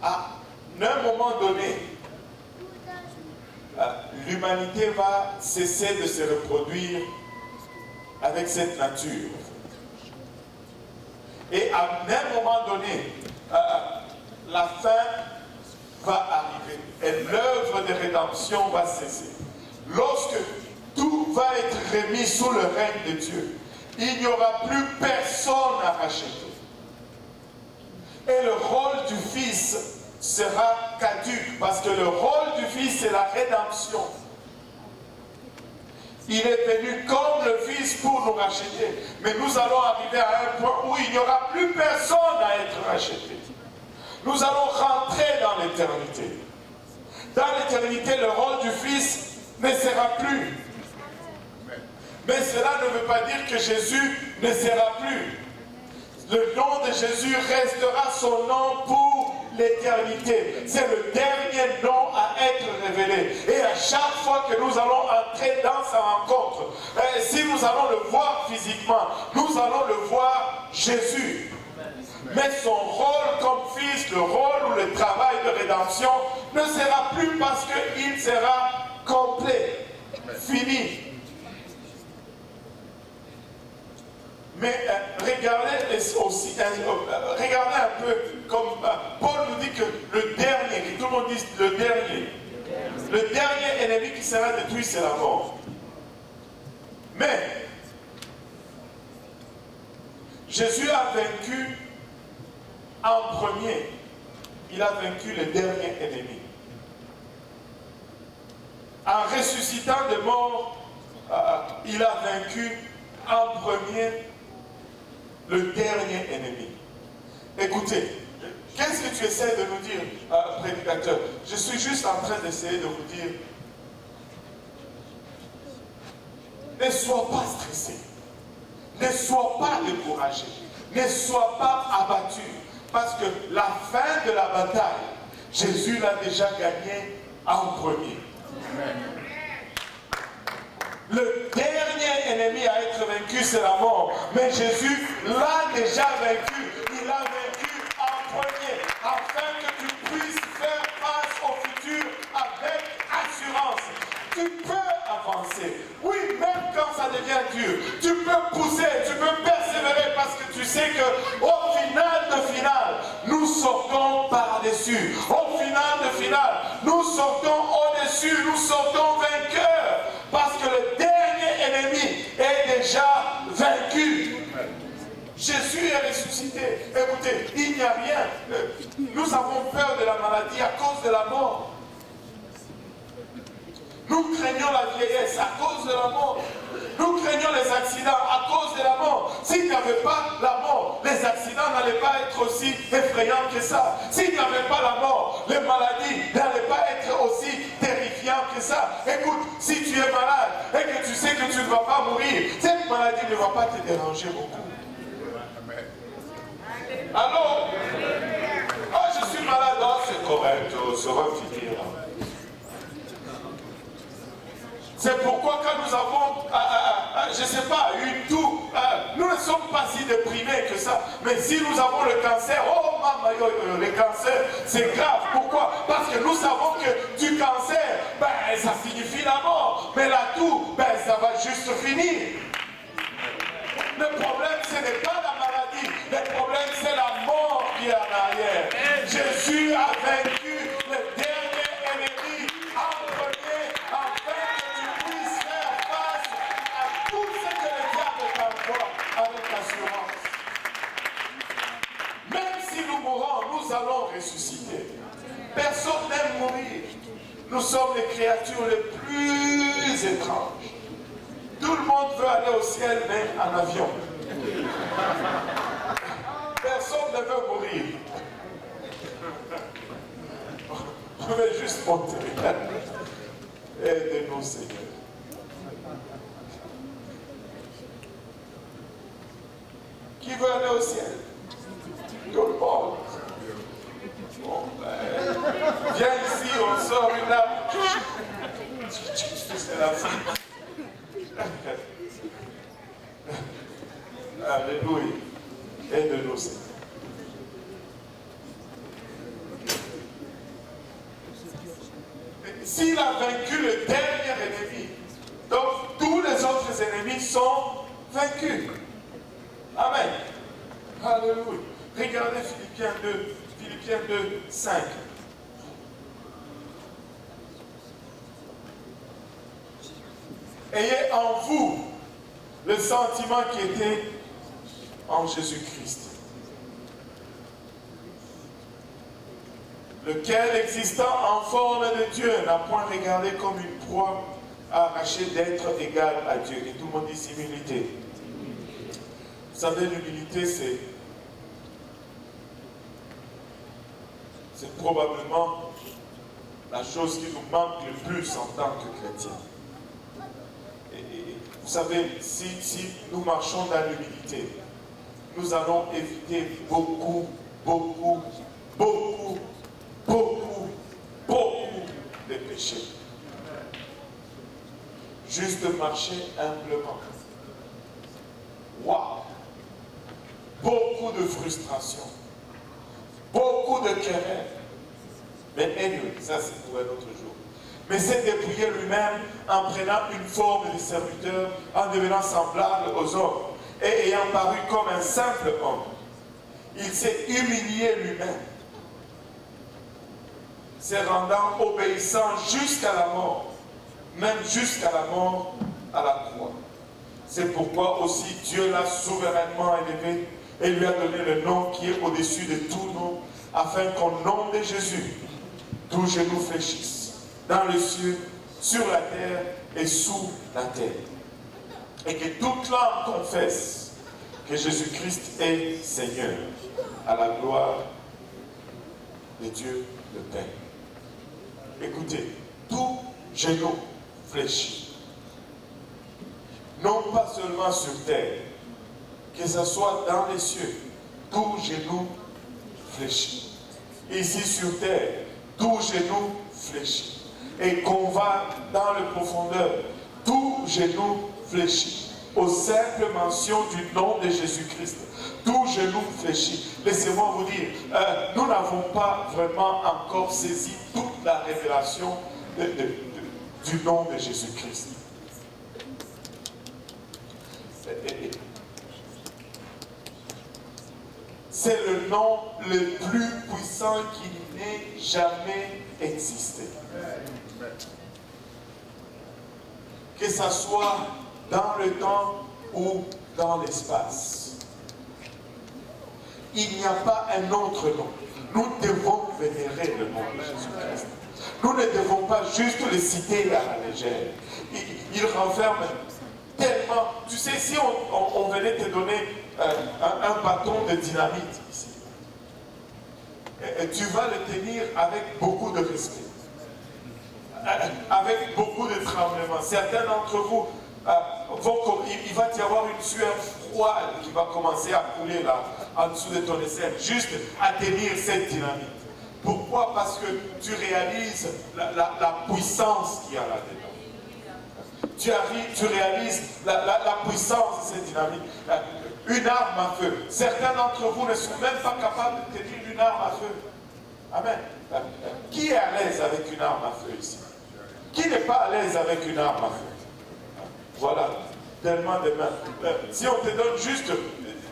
À un moment donné, l'humanité va cesser de se reproduire avec cette nature. Et à un moment donné, la fin va arriver et l'œuvre de rédemption va cesser. Lorsque tout va être remis sous le règne de Dieu, il n'y aura plus personne à racheter. Et le rôle du Fils sera caduc, parce que le rôle du Fils, c'est la rédemption. Il est venu comme le Fils pour nous racheter. Mais nous allons arriver à un point où il n'y aura plus personne à être racheté. Nous allons rentrer dans l'éternité. Dans l'éternité, le rôle du Fils ne sera plus. Mais cela ne veut pas dire que Jésus ne sera plus. Le nom de Jésus restera son nom pour l'éternité. C'est le dernier nom à être révélé. Et à chaque fois que nous allons entrer dans sa rencontre, si nous allons le voir physiquement, nous allons le voir Jésus. Mais son rôle comme fils, le rôle ou le travail de rédemption ne sera plus, parce qu'il sera complet, fini. Mais regardez aussi, regardez un peu, comme Paul nous dit que le dernier, que tout le monde dise le dernier ennemi qui sera détruit, c'est la mort. Mais Jésus a vaincu en premier, il a vaincu le dernier ennemi. En ressuscitant des morts, il a vaincu en premier le dernier ennemi. Écoutez, qu'est-ce que tu essaies de nous dire, prédicateur? Je suis juste en train d'essayer de vous dire, ne sois pas stressé, ne sois pas découragé, ne sois pas abattu, parce que la fin de la bataille, Jésus l'a déjà gagnée en premier. Amen. Le dernier ennemi à être vaincu, c'est la mort. Mais Jésus l'a déjà vaincu. Il l'a vaincu en premier, afin que tu puisses faire face au futur avec assurance. Tu peux avancer. Oui, même quand ça devient dur, tu peux pousser, tu peux persévérer, parce que tu sais qu'au final, nous sortons par-dessus. Au final, nous sortons au-dessus, nous sortons vainqueurs. Parce que le dernier ennemi est déjà vaincu. Jésus est ressuscité. Écoutez, il n'y a rien. Nous avons peur de la maladie à cause de la mort. Nous craignons la vieillesse à cause de la mort. Nous craignons les accidents à cause de la mort. S'il n'y avait pas la mort, les accidents n'allaient pas être aussi effrayants que ça. S'il n'y avait pas la mort, les maladies n'allaient pas être aussi terrifiantes que ça. Écoute, si tu es malade et que tu sais que tu ne vas pas mourir, cette maladie ne va pas te déranger beaucoup. Allô? Ah, je suis malade, oh, c'est correct, ça va finir. C'est pourquoi quand nous avons, je ne sais pas, eu tout, nous ne sommes pas si déprimés que ça. Mais si nous avons le cancer, oh maman, le cancer, c'est grave. Pourquoi? Parce que nous savons que du cancer, ben, ça signifie la mort. Mais là tout, ben, ça va juste finir. Le problème, ce n'est pas la maladie. Le problème, c'est la mort qui est en arrière. Jésus a vaincu le dernier ennemi en premier, afin que tu puisses faire face à tout ce que le diable t'envoie avec assurance. Même si nous mourons, nous allons ressusciter. Personne n'aime mourir. Nous sommes les créatures les plus étranges. Tout le monde veut aller au ciel, mais en avion. Personne ne veut mourir. Je vais juste monter. Aide-nous, Seigneur. Qui veut aller au ciel? Tout le monde. Bon, ben, viens ici, on sort une âme. C'est la fin. Alléluia. Aide-nous, Seigneur. S'il a vaincu le dernier ennemi, donc tous les autres ennemis sont vaincus. Amen. Alléluia. Regardez Philippiens 2, 5. Ayez en vous le sentiment qui était en Jésus-Christ, lequel, existant en forme de Dieu, n'a point regardé comme une proie arrachée d'être égal à Dieu. Et tout le monde dit humilité. Vous savez, l'humilité, c'est probablement la chose qui nous manque le plus en tant que chrétiens. Vous savez, si nous marchons dans l'humilité, nous allons éviter beaucoup de péchés. Juste marcher humblement. Waouh! Beaucoup de frustration. Beaucoup de querelles. Mais anyway, ça c'est pour un autre jour. Mais s'est dépouillé lui-même en prenant une forme de serviteur, en devenant semblable aux hommes, et ayant paru comme un simple homme. Il s'est humilié lui-même, se rendant obéissant jusqu'à la mort, même jusqu'à la mort à la croix. C'est pourquoi aussi Dieu l'a souverainement élevé et lui a donné le nom qui est au-dessus de tout nom, afin qu'au nom de Jésus, tout genou fléchisse, dans les cieux, sur la terre et sous la terre. Et que toute langue confesse que Jésus-Christ est Seigneur, à la gloire de Dieu le Père. Écoutez, tout genou fléchit. Non pas seulement sur terre, que ce soit dans les cieux, tout genou fléchit. Ici sur terre, tout genou fléchit. Et qu'on va dans les profondeurs, tout genou fléchit. Aux simples mentions du nom de Jésus-Christ, tout genou fléchit. Laissez-moi vous dire, nous n'avons pas vraiment encore saisi toute la révélation du nom de Jésus-Christ. C'est le nom le plus puissant qui n'ait jamais existé. Que ce soit dans le temps ou dans l'espace. Il n'y a pas un autre nom. Nous devons vénérer le nom de Jésus-Christ. Nous ne devons pas juste le citer à la légère. Il renferme tellement... Tu sais, si on venait te donner un bâton de dynamite ici, tu vas le tenir avec beaucoup de respect, avec beaucoup de tremblement. Certains d'entre vous, il va y avoir une sueur froide qui va commencer à couler là, en dessous de ton aisselle, juste à tenir cette dynamite. Pourquoi? Parce que tu réalises la puissance qu'il y a là-dedans. Tu réalises la puissance de cette dynamite. Une arme à feu. Certains d'entre vous ne sont même pas capables de tenir une arme à feu. Amen. Qui est à l'aise avec une arme à feu ici? Qui n'est pas à l'aise avec une arme à feu? Voilà. Tellement de mains. Si on te donne juste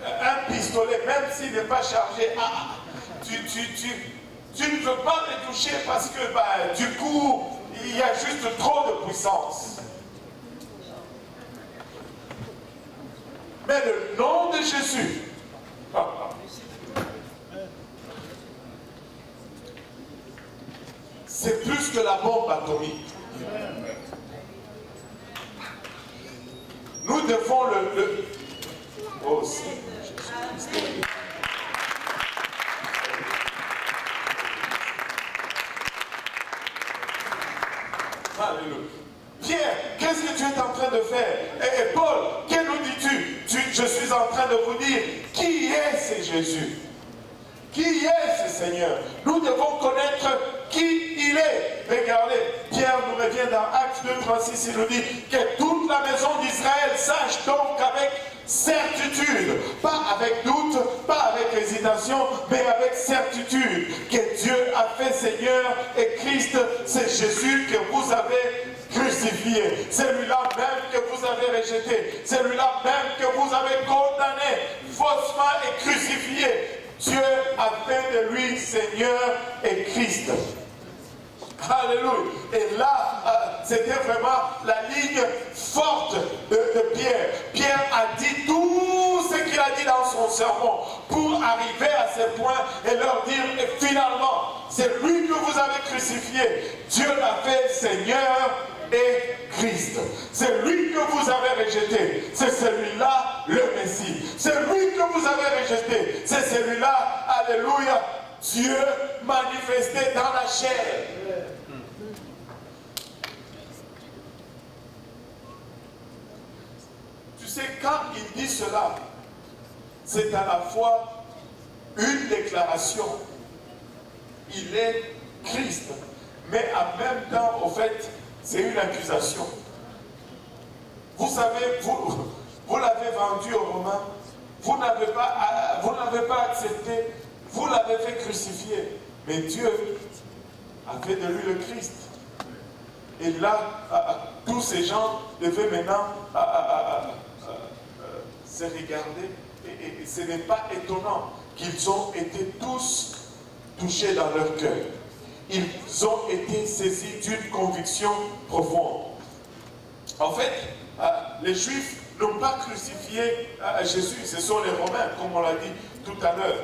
un pistolet, même s'il n'est pas chargé, tu ne veux pas le toucher parce que du coup, il y a juste trop de puissance. Mais le nom de Jésus, c'est plus que la bombe atomique. Nous devons le... Oh Seigneur Jésus. Alléluia. Pierre, qu'est-ce que tu es en train de faire? Et Paul, que nous dis-tu? Je suis en train de vous dire, qui est ce Jésus? Qui est ce Seigneur? Nous devons connaître qui il est. Regardez, Pierre nous revient dans Actes 2:36, il nous dit que toute la maison d'Israël sache donc avec certitude, pas avec doute, pas avec hésitation, mais avec certitude, que Dieu a fait Seigneur et Christ, c'est Jésus que vous avez crucifié, celui-là même que vous avez rejeté, celui-là même que vous avez condamné, faussement et crucifié. Dieu a fait de lui Seigneur et Christ. Alléluia. Et là, c'était vraiment la ligne forte de Pierre. Pierre a dit tout ce qu'il a dit dans son sermon pour arriver à ce point et leur dire, et finalement, c'est lui que vous avez crucifié. Dieu l'a fait Seigneur et Christ. C'est lui que vous avez rejeté. C'est celui-là le Messie. C'est lui que vous avez rejeté. C'est celui-là, alléluia, Dieu manifesté dans la chair. Tu sais, quand il dit cela, c'est à la fois une déclaration. Il est Christ. Mais en même temps, au fait, c'est une accusation. Vous savez, vous l'avez vendu aux Romains. Vous n'avez pas accepté. Vous l'avez fait crucifier. Mais Dieu a fait de lui le Christ. Et là, tous ces gens devaient maintenant se regarder. Et ce n'est pas étonnant qu'ils ont été tous touchés dans leur cœur. Ils ont été saisis d'une conviction profonde. En fait, les Juifs n'ont pas crucifié Jésus. Ce sont les Romains, comme on l'a dit tout à l'heure,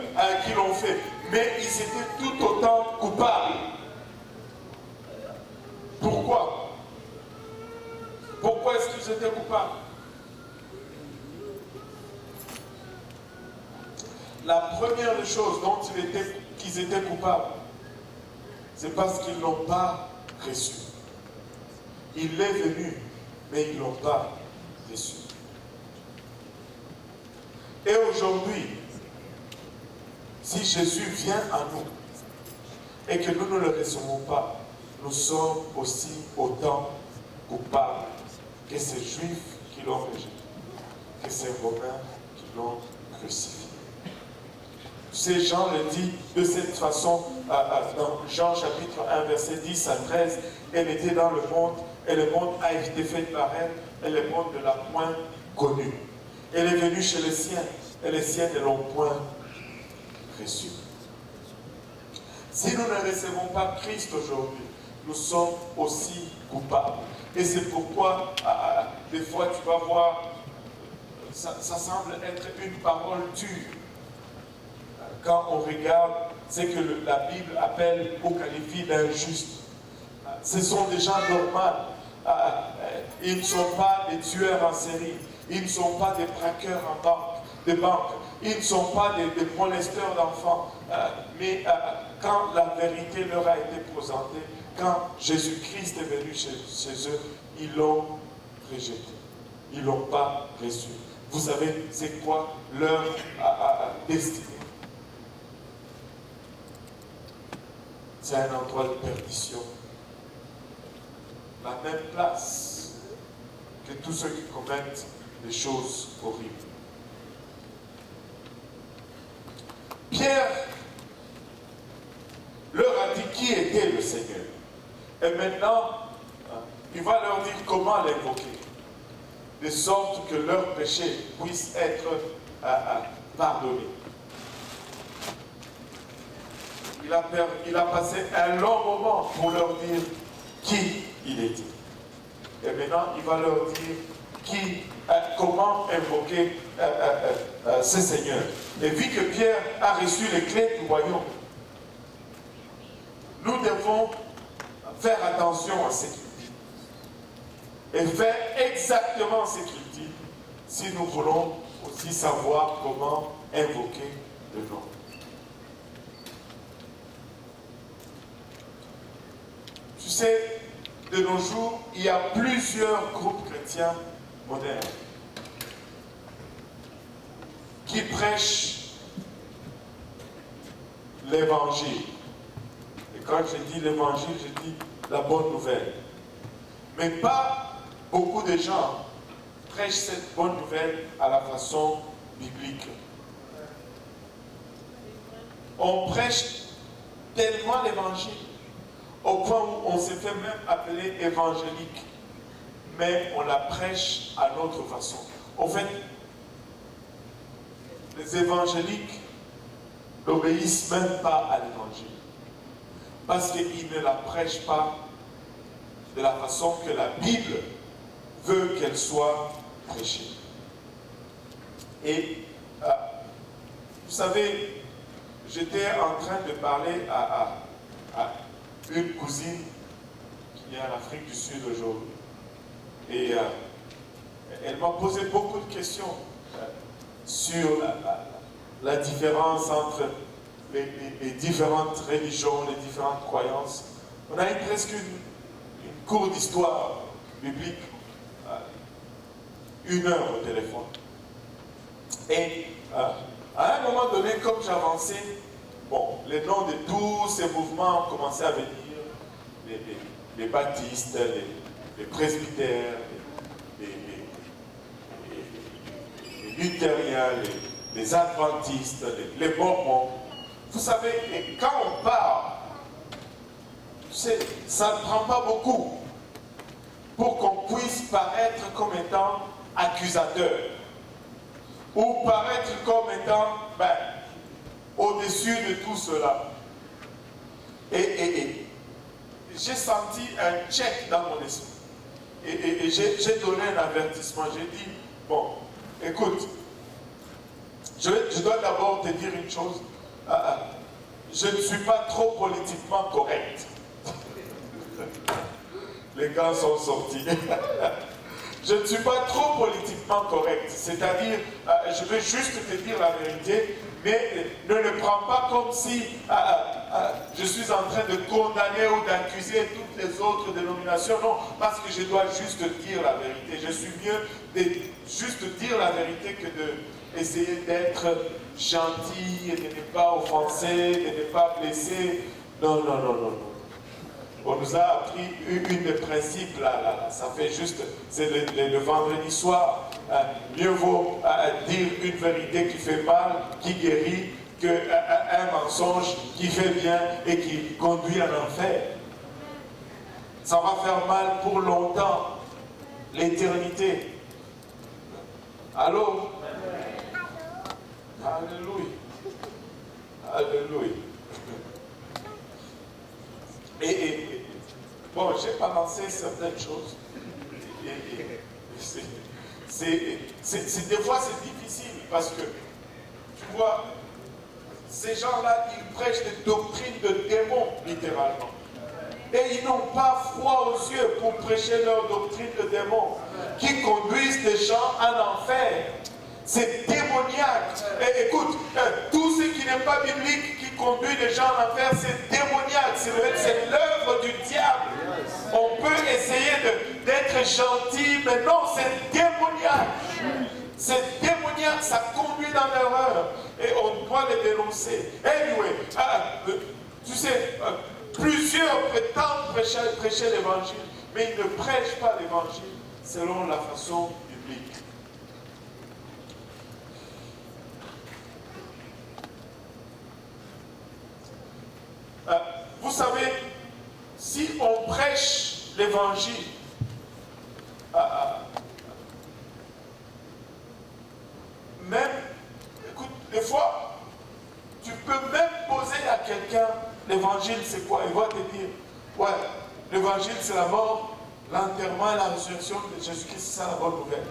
qui l'ont fait. Mais ils étaient tout autant coupables. Pourquoi? Pourquoi est-ce qu'ils étaient coupables? La première des choses dont qu'ils étaient coupables, c'est parce qu'ils ne l'ont pas reçu. Il est venu, mais ils ne l'ont pas reçu. Et aujourd'hui, si Jésus vient à nous et que nous ne le recevons pas, nous sommes aussi autant coupables que ces Juifs qui l'ont rejeté, que ces Romains qui l'ont crucifié. Tu sais, Jean le dit de cette façon dans Jean chapitre 1, verset 10 à 13. Elle était dans le monde, et le monde a été fait par elle, et le monde ne l'a point connue. Elle est venue chez les siens, et les siens ne l'ont point reçue. Si nous ne recevons pas Christ aujourd'hui, nous sommes aussi coupables. Et c'est pourquoi, des fois, tu vas voir, ça semble être une parole dure. Quand on regarde ce que la Bible appelle ou qualifie d'injuste. Ce sont des gens normaux. Ils ne sont pas des tueurs en série. Ils ne sont pas des braqueurs de banque. Ils ne sont pas des molesteurs d'enfants. Mais quand la vérité leur a été présentée, quand Jésus-Christ est venu chez eux, ils l'ont rejeté. ils ne l'ont pas reçu. Vous savez, c'est quoi leur destinée? C'est un endroit de perdition. La même place que tous ceux qui commettent des choses horribles. Pierre leur a dit qui était le Seigneur. Et maintenant, il va leur dire comment l'invoquer, de sorte que leurs péchés puissent être pardonnés. Il a passé un long moment pour leur dire qui il était. Et maintenant, il va leur dire comment invoquer ce Seigneur. Et vu que Pierre a reçu les clés du royaume, nous devons faire attention à ce qu'il dit. Et faire exactement ce qu'il dit, si nous voulons aussi savoir comment invoquer le nom. Tu sais, de nos jours, il y a plusieurs groupes chrétiens modernes qui prêchent l'évangile. Et quand je dis l'évangile, je dis la bonne nouvelle. Mais pas beaucoup de gens prêchent cette bonne nouvelle à la façon biblique. On prêche tellement l'évangile au point où on se fait même appeler évangélique, mais on la prêche à notre façon. En fait, les évangéliques n'obéissent même pas à l'évangile, parce qu'ils ne la prêchent pas de la façon que la Bible veut qu'elle soit prêchée. Et vous savez, j'étais en train de parler à une cousine qui est en Afrique du Sud aujourd'hui. Et elle m'a posé beaucoup de questions sur la différence entre les différentes religions, les différentes croyances. On a eu presque une cour d'histoire biblique, 1 heure au téléphone. Et à un moment donné, comme j'avançais, bon, les noms de tous ces mouvements ont commencé à venir, les baptistes, les presbytères, les luthériens, les adventistes, les mormons. Vous savez, et quand on parle, ça ne prend pas beaucoup pour qu'on puisse paraître comme étant accusateur ou paraître comme étant au-dessus de tout cela. Et j'ai senti un check dans mon esprit. Et j'ai donné un avertissement. J'ai dit, bon, écoute, je dois d'abord te dire une chose. Je ne suis pas trop politiquement correct. Les gars sont sortis. Je ne suis pas trop politiquement correct. C'est-à-dire, je veux juste te dire la vérité, mais ne le prends pas comme si je suis en train de condamner ou d'accuser toutes les autres dénominations. Non, parce que je dois juste dire la vérité. Je suis mieux de juste dire la vérité que d'essayer d'être gentil et de ne pas offenser, de ne pas blesser. Non, non, non, non, non. On nous a appris une des principes, là, ça fait juste, c'est le vendredi soir. Mieux vaut dire une vérité qui fait mal, qui guérit, qu'un mensonge qui fait bien et qui conduit à l'enfer. Ça va faire mal pour longtemps, l'éternité. Allô? Alléluia. Alléluia. Et bon, j'ai balancé certaines choses. Des fois, c'est difficile parce que, tu vois, ces gens-là, ils prêchent des doctrines de démons, littéralement. Et ils n'ont pas froid aux yeux pour prêcher leurs doctrines de démons qui conduisent des gens en enfer. C'est démoniaque. Et écoute, tout ce qui n'est pas biblique, qui conduit les gens en enfer, c'est démoniaque. C'est l'œuvre du diable. On peut essayer d'être gentil, mais non, c'est démoniaque. démoniaque. C'est démoniaque, ça conduit dans l'erreur. Et on doit les dénoncer. Anyway, tu sais, plusieurs prétendent prêcher l'évangile, mais ils ne prêchent pas l'évangile selon la façon biblique. Vous savez, si on prêche l'évangile, même, écoute, des fois, tu peux même poser à quelqu'un, l'évangile c'est quoi? Il va te dire, ouais, l'évangile c'est la mort, l'enterrement et la résurrection de Jésus-Christ, c'est ça la bonne nouvelle.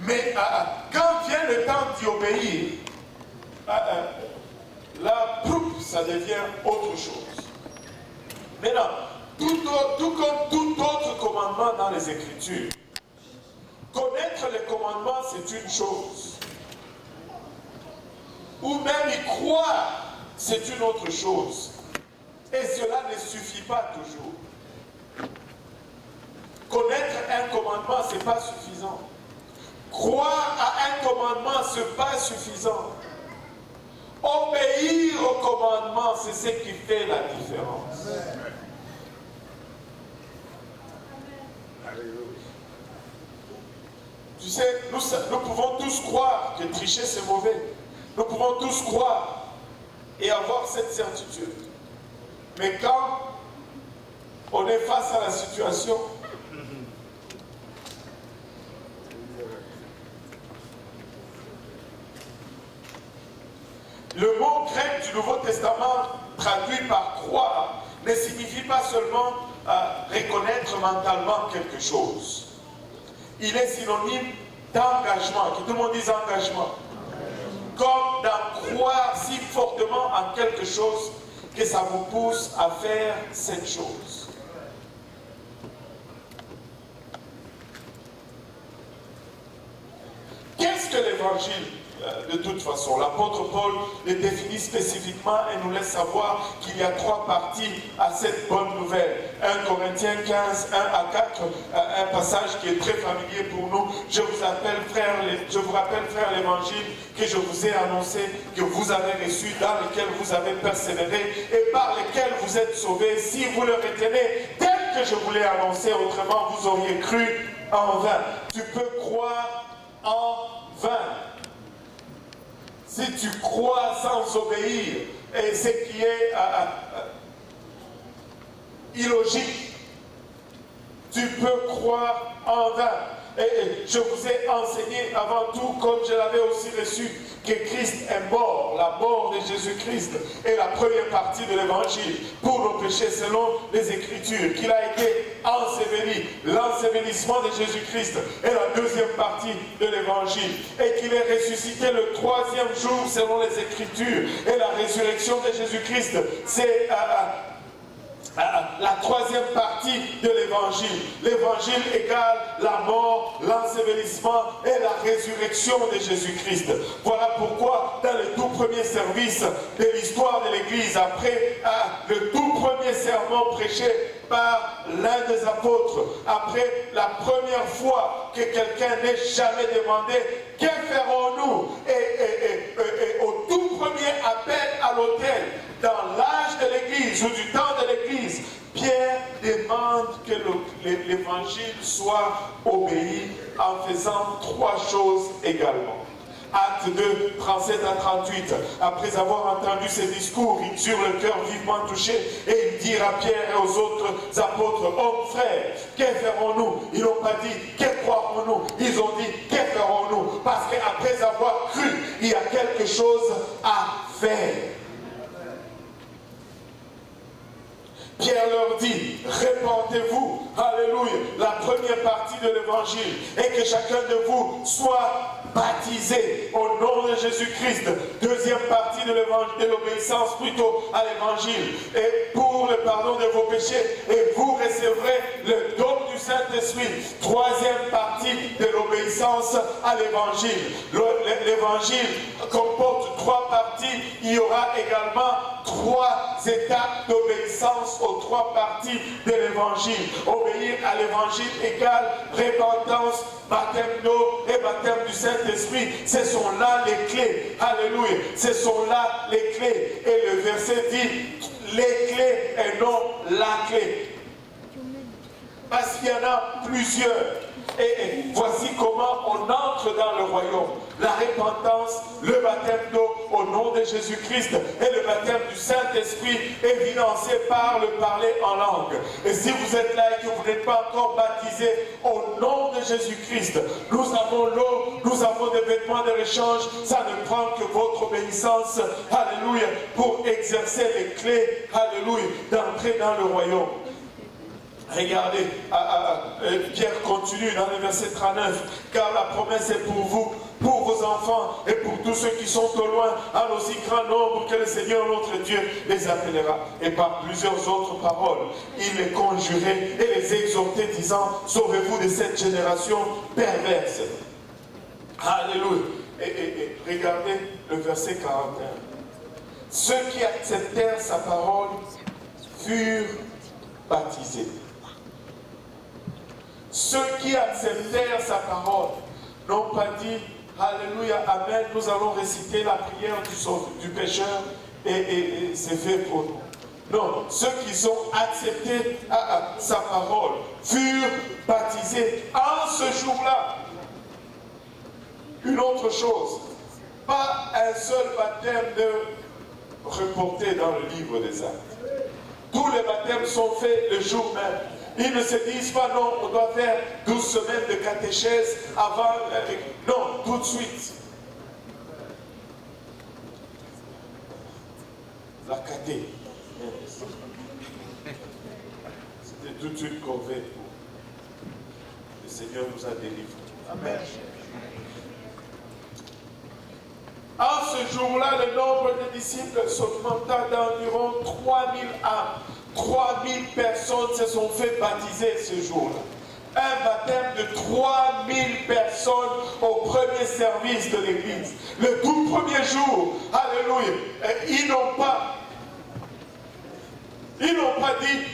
Mais quand vient le temps d'y obéir, là, ça devient autre chose. Maintenant, tout comme tout autre commandement dans les Écritures, connaître les commandements, c'est une chose. Ou même y croire, c'est une autre chose. Et cela ne suffit pas toujours. Connaître un commandement, ce n'est pas suffisant. Croire à un commandement, ce n'est pas suffisant. Obéir au commandement, c'est ce qui fait la différence. Tu sais, nous pouvons tous croire que tricher c'est mauvais. Nous pouvons tous croire et avoir cette certitude. Mais quand on est face à la situation, le mot grec du Nouveau Testament traduit par croire ne signifie pas seulement reconnaître mentalement quelque chose. Il est synonyme d'engagement. Que tout le monde dise engagement. Comme d'en croire si fortement en quelque chose que ça vous pousse à faire cette chose. Qu'est-ce que l'évangile? De toute façon, l'apôtre Paul le définit spécifiquement et nous laisse savoir qu'il y a 3 parties à cette bonne nouvelle. 1 Corinthiens 15, 1 à 4, un passage qui est très familier pour nous. Je vous rappelle, frère, l'évangile que je vous ai annoncé, que vous avez reçu, dans lequel vous avez persévéré et par lequel vous êtes sauvés, si vous le retenez tel que je vous l'ai annoncé, autrement vous auriez cru en vain. Tu peux croire en vain. Si tu crois sans obéir, et ce qui est illogique, tu peux croire en vain. Et je vous ai enseigné avant tout, comme je l'avais aussi reçu, que Christ est mort. La mort de Jésus-Christ est la première partie de l'évangile pour nos péchés selon les Écritures, qu'il a été enseveli. L'ensevelissement de Jésus-Christ est la deuxième partie de l'évangile et qu'il est ressuscité le 3e jour selon les Écritures. Et la résurrection de Jésus-Christ, c'est la 3e partie de l'évangile. L'évangile égale la mort, l'ensevelissement et la résurrection de Jésus-Christ. Voilà pourquoi dans le tout premier service de l'histoire de l'Église, après le tout premier sermon prêché par l'un des apôtres, après la première fois que quelqu'un n'ait jamais demandé « Que ferons-nous » et au tout premier appel à l'autel, dans l'âge de l'Église ou du temps de l'Église, Pierre demande que l'évangile soit obéi en faisant 3 choses également. Acte 2, 37 à 38. Après avoir entendu ces discours, ils eurent le cœur vivement touché et ils dirent à Pierre et aux autres apôtres, hommes frères, que ferons-nous? Ils n'ont pas dit, que croirons-nous? Ils ont dit, que ferons-nous? Parce qu'après avoir cru, il y a quelque chose à faire. Pierre leur dit, répandez-vous, alléluia, la première partie de l'évangile, et que chacun de vous soit baptisé au nom de Jésus-Christ. Deuxième partie de l'obéissance plutôt à l'évangile, et pour le pardon de vos péchés, et vous recevrez le don du Saint-Esprit. Troisième partie de l'obéissance à l'évangile. L'évangile comporte 3 parties, il y aura également 3 étapes d'obéissance aux 3 parties de l'évangile. Obéir à l'évangile égale repentance, baptême d'eau et baptême du Saint-Esprit. Ce sont là les clés. Alléluia. Ce sont là les clés. Et le verset dit les clés et non la clé. Parce qu'il y en a plusieurs. Et voici comment on entre dans le royaume. La repentance, le baptême d'eau au nom de Jésus-Christ et le baptême du Saint-Esprit est financé par le parler en langue. Et si vous êtes là et que vous n'êtes pas encore baptisé au nom de Jésus-Christ, nous avons l'eau, nous avons des vêtements de rechange. Ça ne prend que votre obéissance, alléluia, pour exercer les clés, alléluia, d'entrer dans le royaume. Regardez, Pierre continue dans le verset 39, car la promesse est pour vous, pour vos enfants et pour tous ceux qui sont au loin, en aussi grand nombre que le Seigneur notre Dieu les appellera. Et par plusieurs autres paroles, il les conjurait et les exhortait, disant, sauvez-vous de cette génération perverse. Alléluia. Et regardez le verset 41. Ceux qui acceptèrent sa parole furent baptisés. Ceux qui acceptèrent sa parole n'ont pas dit Alléluia, Amen, nous allons réciter la prière du pécheur et c'est fait pour nous. Non, ceux qui ont accepté sa parole furent baptisés en ce jour-là. Une autre chose, pas un seul baptême de reporté dans le livre des Actes. Tous les baptêmes sont faits le jour même. Ils ne se disent pas, non, on doit faire 12 semaines de catéchèse avant. Non, tout de suite. La caté. C'était tout de suite qu'on fait. Le Seigneur nous a délivrés. Amen. En ce jour-là, le nombre de disciples s'augmenta d'environ 3000 âmes. 3000 personnes se sont fait baptiser ce jour-là. Un baptême de 3000 personnes au premier service de l'Église. Le tout premier jour, alléluia, ils n'ont pas dit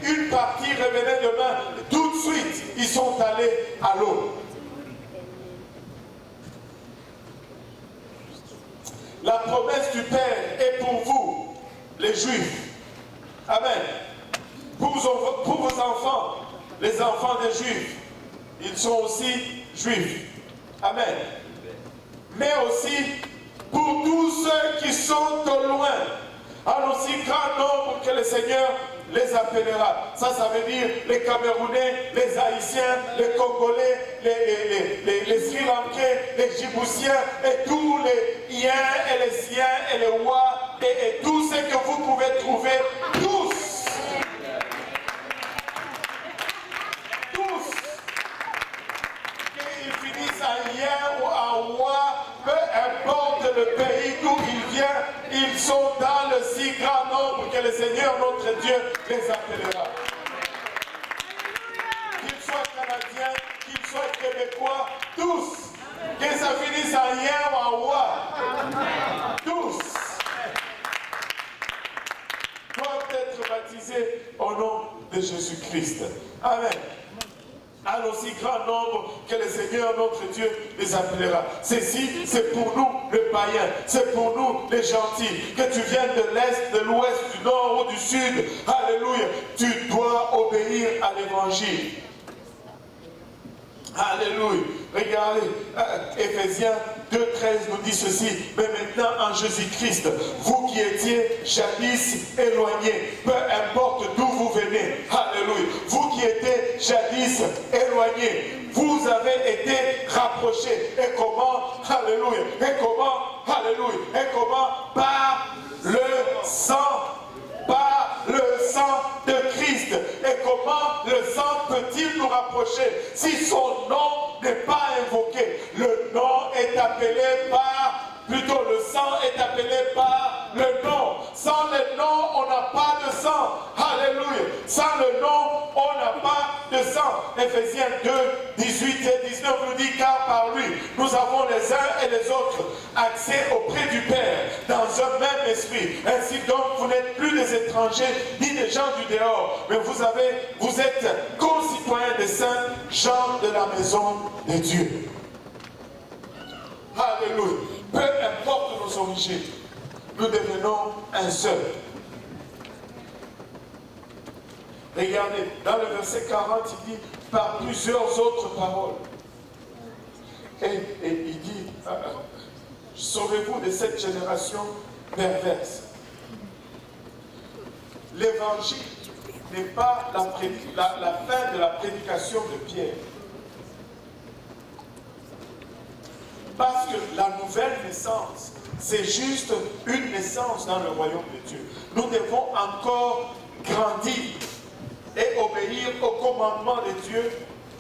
une partie revenait demain. Tout de suite, ils sont allés à l'eau. La promesse du Père est pour vous, les Juifs. Amen. Pour vos enfants, les enfants des Juifs, ils sont aussi Juifs. Amen. Mais aussi pour tous ceux qui sont au loin, en aussi grand nombre que le Seigneur les appellera. Ça veut dire les Camerounais, les Haïtiens, les Congolais, les Sri Lankais, les Djiboutiens et tous les Iens et les Siens et les Wa et tous ceux que vous pouvez trouver, tous. Tous. Qu'ils finissent en Ien ou en Wa, peu importe le pays d'où ils viennent, ils sont dans le si grand nombre que le Seigneur notre Dieu les appellera. Qu'ils soient canadiens, qu'ils soient québécois, tous. Que ça finisse en Ien ou en Wa. Tous doivent être baptisés au nom de Jésus-Christ. Amen. À aussi grand nombre que le Seigneur notre Dieu les appellera. Ceci, c'est pour nous les païens, c'est pour nous les gentils. Que tu viennes de l'Est, de l'Ouest, du Nord ou du Sud, alléluia, tu dois obéir à l'Évangile. Alléluia. Regardez, Éphésiens 2,13 nous dit ceci. Mais maintenant en Jésus-Christ, vous qui étiez jadis éloignés, peu importe d'où vous venez, alléluia, vous qui étiez jadis éloignés, vous avez été rapprochés. Et comment? Alléluia. Et comment? Alléluia. Et comment? Par le sang. Par le sang de Christ. Et comment le sang peut-il nous rapprocher si son nom n'est pas invoqué? Le nom est appelé par, plutôt le sang est appelé par le nom. Sans le nom, on n'a pas de sang. Alléluia. Sans le nom, on n'a pas de sang. Éphésiens 2, 18 et 19 nous dit, car par lui, nous avons les uns et les autres accès auprès du Père dans un même esprit. Ainsi donc, vous n'êtes plus des étrangers ni des gens du dehors, mais vous êtes concitoyens des saints, gens de la maison de Dieu. Alléluia. Peu importe nos origines, nous devenons un seul. Regardez, dans le verset 40, il dit, par plusieurs autres paroles. Et il dit, sauvez-vous de cette génération perverse. L'évangile n'est pas la fin de la prédication de Pierre. Parce que la nouvelle naissance, c'est juste une naissance dans le royaume de Dieu. Nous devons encore grandir et obéir au commandement de Dieu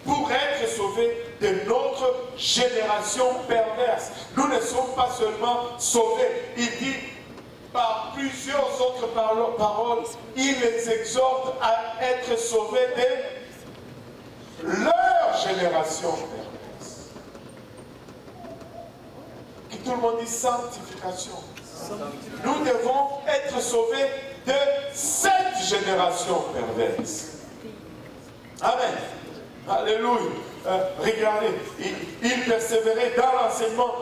pour être sauvés de notre génération perverse. Nous ne sommes pas seulement sauvés. Il dit, par plusieurs autres paroles, il les exhorte à être sauvés de leur génération perverse. Que tout le monde dit sanctification. Nous devons être sauvés de cette génération perverse. Amen. Alléluia. Regardez, il persévérait dans l'enseignement.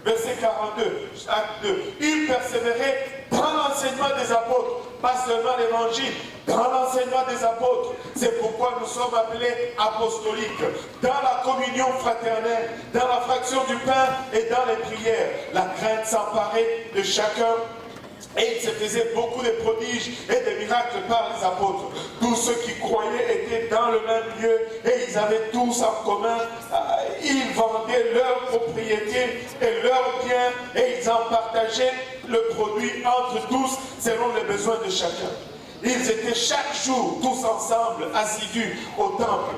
Verset 42, acte 2. Il persévérait dans l'enseignement des apôtres, pas seulement l'évangile, dans l'enseignement des apôtres. C'est pourquoi nous sommes appelés apostoliques, dans la communion fraternelle, dans la fraction du pain et dans les prières. La crainte s'emparait de chacun. Et il se faisait beaucoup de prodiges et de miracles par les apôtres. Tous ceux qui croyaient étaient dans le même lieu et ils avaient tous en commun. Ils vendaient leurs propriétés et leurs biens et ils en partageaient le produit entre tous selon les besoins de chacun. Ils étaient chaque jour tous ensemble assidus au temple.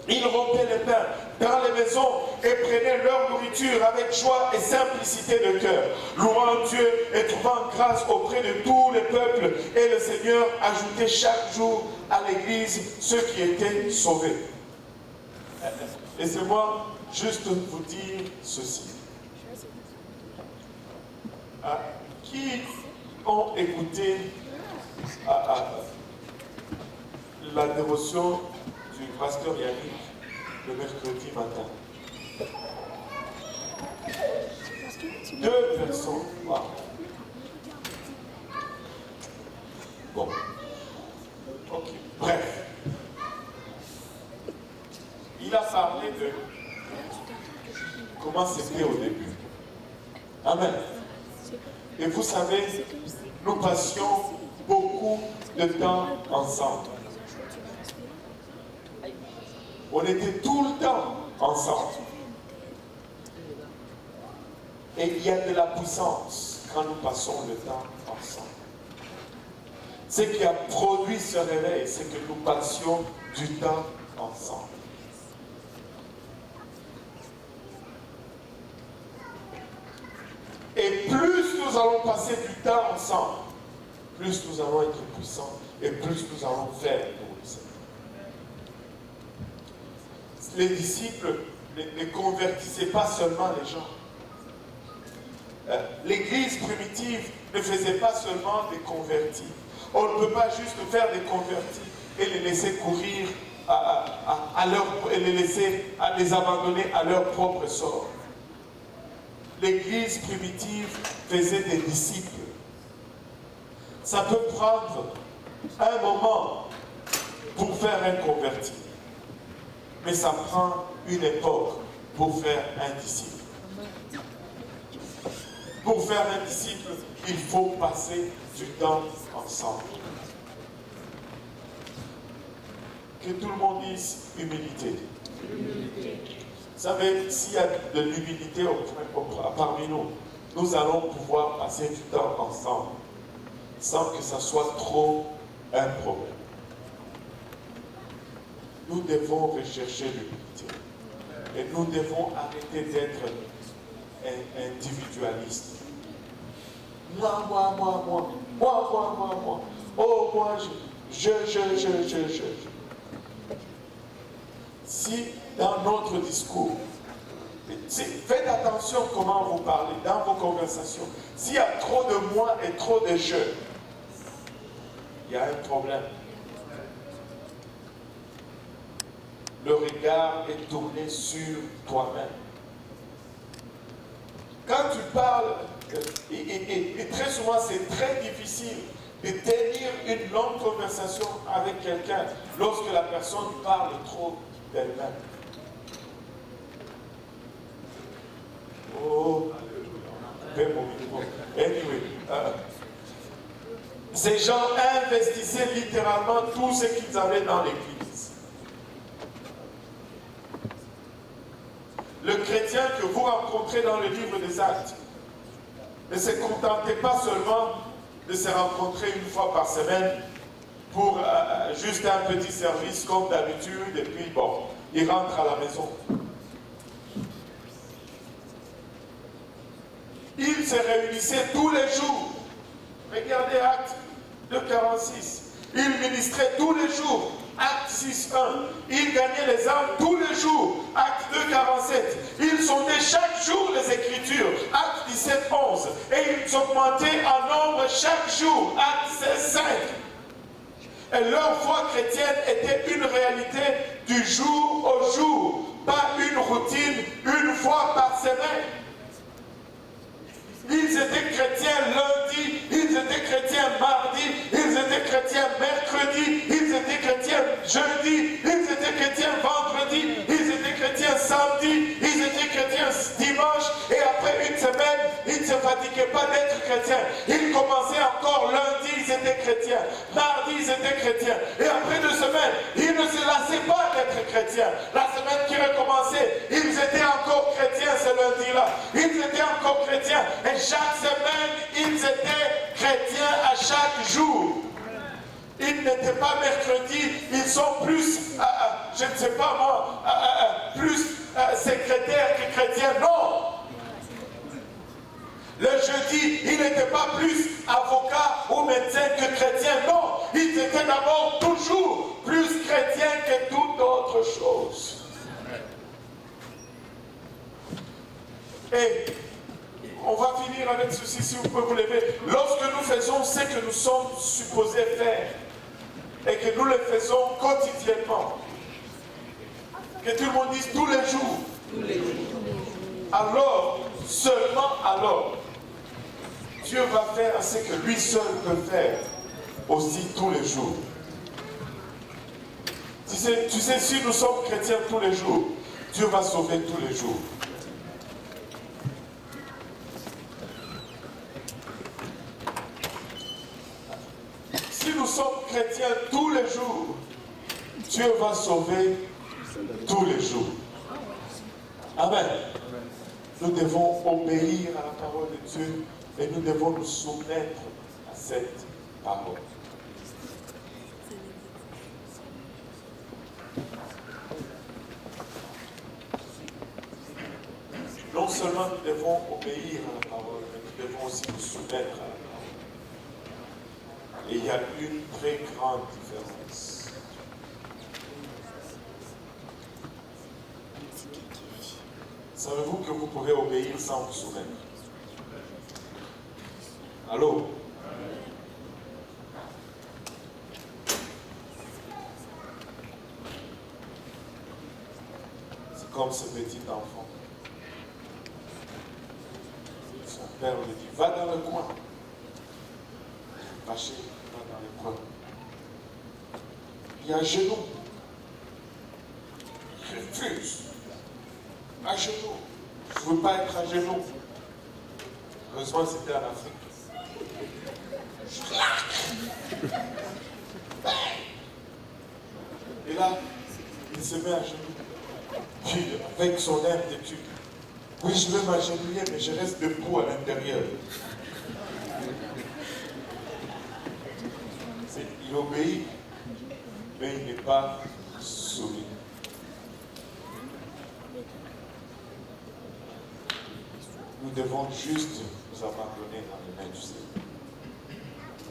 Ils rompaient les pains dans les maisons et prenaient leur nourriture avec joie et simplicité de cœur, louant Dieu et trouvant grâce auprès de tous les peuples. Et le Seigneur ajoutait chaque jour à l'Église ceux qui étaient sauvés. Laissez-moi juste vous dire ceci. Qui ont écouté la dévotion du pasteur Yannick le mercredi matin? 2 personnes. Wow. Bon. Ok. Bref. Il a parlé de comment c'était au début. Amen. Et vous savez, nous passions beaucoup de temps ensemble. On était tout le temps ensemble. Et il y a de la puissance quand nous passons le temps ensemble. Ce qui a produit ce réveil, c'est que nous passions du temps ensemble. Et plus nous allons passer du temps ensemble, plus nous allons être puissants et plus nous allons faire pour le Seigneur. Les disciples ne convertissaient pas seulement les gens. L'église primitive ne faisait pas seulement des convertis. On ne peut pas juste faire des convertis et les laisser courir et les abandonner à leur propre sort. L'église primitive faisait des disciples. Ça peut prendre un moment pour faire un converti. Mais ça prend une époque pour faire un disciple. Pour faire un disciple, il faut passer du temps ensemble. Que tout le monde dise humilité. Vous savez, s'il y a de l'humilité parmi nous, nous allons pouvoir passer du temps ensemble sans que ça soit trop un problème. Nous devons rechercher l'humilité. Et nous devons arrêter d'être individualistes. Moi. Oh, moi, Si dans notre discours, faites attention comment vous parlez dans vos conversations. S'il y a trop de moi et trop de je, il y a un problème. Le regard est tourné sur toi-même. Quand tu parles, et très souvent c'est très difficile de tenir une longue conversation avec quelqu'un lorsque la personne parle trop d'elle-même. Oh, anyway, ces gens investissaient littéralement tout ce qu'ils avaient dans l'église. Le chrétien que vous rencontrez dans le livre des Actes ne se contentait pas seulement de se rencontrer une fois par semaine pour juste un petit service comme d'habitude et puis bon, il rentre à la maison. Ils se réunissaient tous les jours. Regardez Actes 2,46. Ils ministraient tous les jours. Acte 6.1. Ils gagnaient les âmes tous les jours. Acte 2.47. Ils sondaient chaque jour les Écritures. Acte 17.11. Et ils augmentaient en nombre chaque jour. Acte 16.5. Et leur foi chrétienne était une réalité du jour au jour. Pas une routine, une fois par semaine. Ils étaient chrétiens lundi, ils étaient chrétiens mardi, ils étaient chrétiens mercredi, ils étaient chrétiens jeudi, ils étaient chrétiens vendredi, ils étaient chrétiens samedi, ils étaient chrétiens dimanche, et après une semaine, ils ne se fatiguaient pas d'être chrétiens. Ils commençaient encore lundi, ils étaient chrétiens, mardi, ils étaient chrétiens, et après 2 semaines, ils ne se lassaient pas d'être chrétiens. La semaine qui recommençait, ils étaient encore chrétiens ce lundi-là, ils étaient encore chrétiens. Et chaque semaine, ils étaient chrétiens à chaque jour. Ils n'étaient pas mercredi, ils sont plus, je ne sais pas moi, plus secrétaires que chrétiens. Non! Le jeudi, ils n'étaient pas plus avocats ou médecins que chrétiens. Non! Ils étaient d'abord toujours plus chrétiens que toute autre chose. Et on va finir avec ceci, si vous pouvez vous lever. Lorsque nous faisons ce que nous sommes supposés faire, et que nous le faisons quotidiennement, que tout le monde dise tous les jours, alors, seulement alors, Dieu va faire ce que lui seul peut faire aussi tous les jours. Tu sais, si nous sommes chrétiens tous les jours, Dieu va sauver tous les jours. Si nous sommes chrétiens tous les jours, Dieu va sauver tous les jours. Amen. Nous devons obéir à la parole de Dieu et nous devons nous soumettre à cette parole. Non seulement nous devons obéir à la parole, mais nous devons aussi nous soumettre à la parole. Et il y a une très grande différence. Savez-vous que vous pouvez obéir sans vous soumettre? Allô? C'est comme ce petit enfant. Son père lui dit, va dans le coin. Fâché, va dans le coin. Il y a un genou. Il refuse. À genoux. Je ne veux pas être à genoux. Heureusement, c'était en Afrique. Et là, il se met à genoux. Puis, avec son air têtu, oui, je vais m'agenouiller, mais je reste debout à l'intérieur. Il obéit, mais il n'est pas soumis. Nous devons juste nous abandonner dans les mains du Seigneur.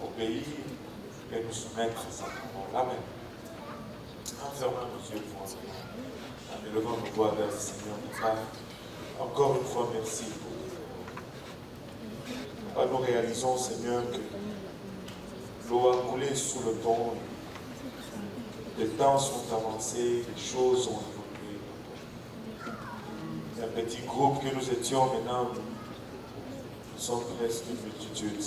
Obéir et nous soumettre à sa parole. Amen. En fermant nos yeux pour en élevant nos voix vers le Seigneur, Papa, encore une fois, merci pour Papa, nous réalisons, Seigneur, que l'eau a coulé sous le pont, les temps sont avancés, les choses ont évolué. Un petit groupe que nous étions maintenant, nous sommes presque une multitude.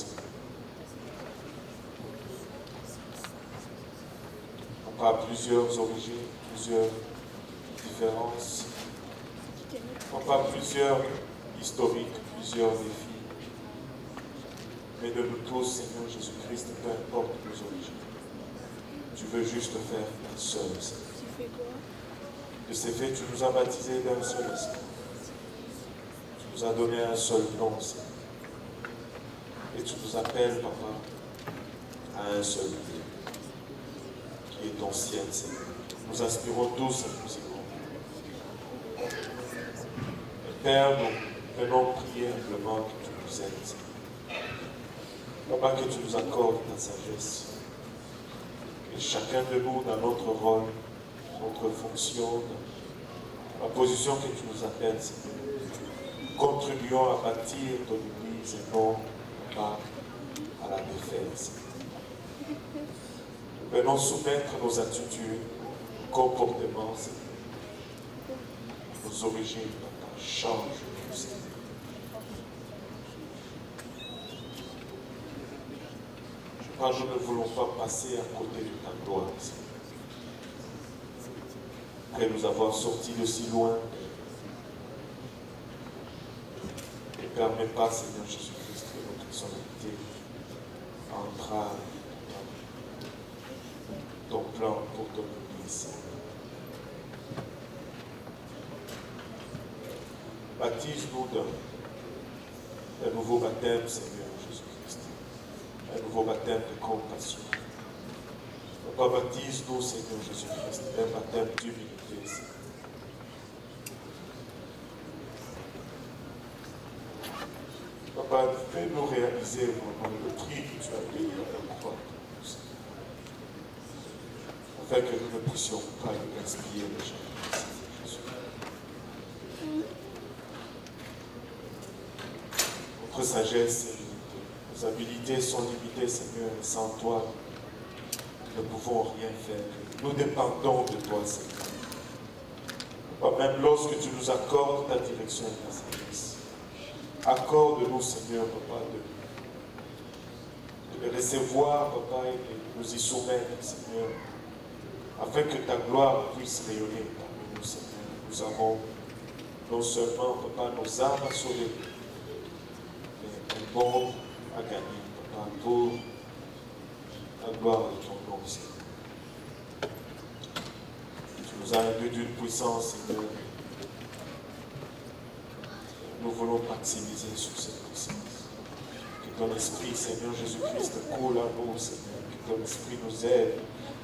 Papa, plusieurs origines, plusieurs différences. Papa, plusieurs historiques, plusieurs défis. Mais de nous tous, Seigneur Jésus-Christ, peu importe nos origines, tu veux juste faire un seul, Seigneur. De ces faits, tu nous as baptisés d'un seul esprit. Tu nous as donné un seul nom, Seigneur. Et tu nous appelles, Papa, à un seul Dieu, qui est ton ciel, Seigneur. Nous aspirons tous à nous y rendre. Père, nous venons prier humblement que tu nous aides, Seigneur. Papa, que tu nous accordes ta sagesse. Et chacun de nous, dans notre rôle, notre fonction, dans la position que tu nous appelles, Seigneur, contribuons à bâtir ton Église et non pas à la défaite. Nous venons soumettre nos attitudes, nos comportements, Seigneur, nos origines, Papa, change-nous, Seigneur. Nous ne voulons pas passer à côté de ta gloire, Seigneur. Après nous avoir sortis de si loin, ne permets pas, Seigneur Jésus-Christ, que notre personnalité entrave ton plan pour ton Église. Baptise-nous d'un nouveau baptême, Seigneur Jésus-Christ. Un nouveau baptême de compassion. Papa, baptise-nous, Seigneur Jésus-Christ, un baptême d'humilité, Seigneur. Papa, fais-nous réaliser vraiment le prix que tu as payé à la croix pour nous, Seigneur. Afin que nous ne puissions pas nous gaspiller les gens, Seigneur Jésus. Notre sagesse est limitée. Nos habilités sont limitées, Seigneur, et sans toi, nous ne pouvons rien faire. Nous dépendons de toi, Seigneur. Papa, même lorsque tu nous accordes ta direction et ta sagesse, accorde-nous, Seigneur, Papa, de les recevoir, Papa, et de nous y soumettre, Seigneur, afin que ta gloire puisse rayonner parmi nous, Seigneur. Nous avons non seulement, Papa, nos âmes à sauver, mais un monde à gagner, Papa, pour la gloire de ton nom, Seigneur. Tu nous as induit d'une puissance, Seigneur. Nous voulons maximiser sur cette puissance. Que ton esprit, Seigneur Jésus-Christ, coule à nous, Seigneur. Que ton esprit nous aide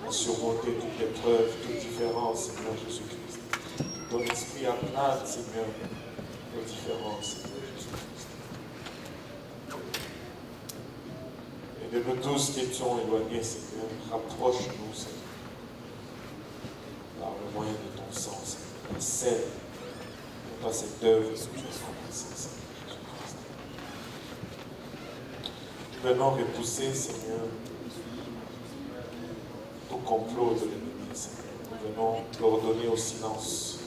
à surmonter toute épreuve, toute différence, Seigneur Jésus-Christ. Que ton esprit aplane, Seigneur, les différences, Seigneur Jésus-Christ. Et de nous tous qui étions éloignés, Seigneur, rapproche-nous, Seigneur, par le moyen de ton sang, Seigneur. Et scelle, pas cette œuvre que tu as commencée, Seigneur Jésus-Christ. Nous venons repousser, Seigneur, tout complot de l'ennemi, Seigneur. Nous venons l'ordonner au silence,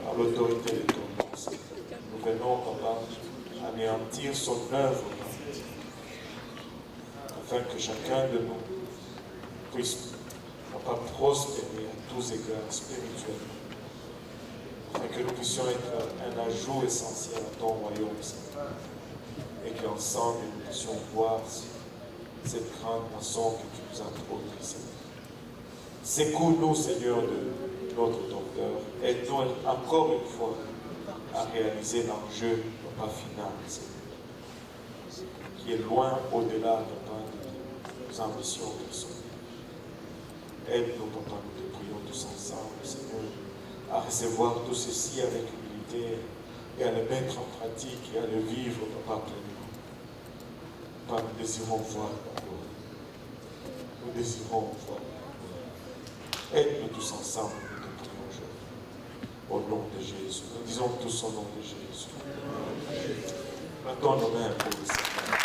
par l'autorité de ton nom, Seigneur. Nous venons, Papa, anéantir son œuvre, afin que chacun de nous puisse, Papa, prospérer à tous égards spirituellement, afin que nous puissions être un ajout essentiel à ton royaume, Seigneur, et qu'ensemble nous puissions voir cette grande nation que tu nous as produite, Seigneur. Secoue-nous, Seigneur, de notre docteur. Aide-nous encore une fois à réaliser l'enjeu, Papa, final, Seigneur, qui est loin au-delà, Papa, de nos ambitions personnelles. Aide-nous, Papa, nous te prions tous ensemble, Seigneur, à recevoir tout ceci avec humilité et à le mettre en pratique et à le vivre, Papa, pleinement. Papa, nous désirons voir ta gloire. nous désirons voir. Aide-nous tous ensemble, nous te prions aujourd'hui. Au nom de Jésus. Nous disons tous au nom de Jésus. Mettons nos mains pour le Seigneur.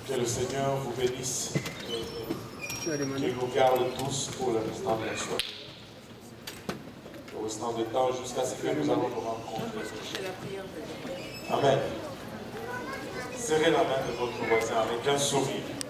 Que le Seigneur vous bénisse et qu'il vous garde tous pour le restant de la soirée. Au restant de temps jusqu'à ce que nous allons nous rencontrer. C'est la prière de Dieu. Amen. Serrez la main de votre voisin avec un sourire.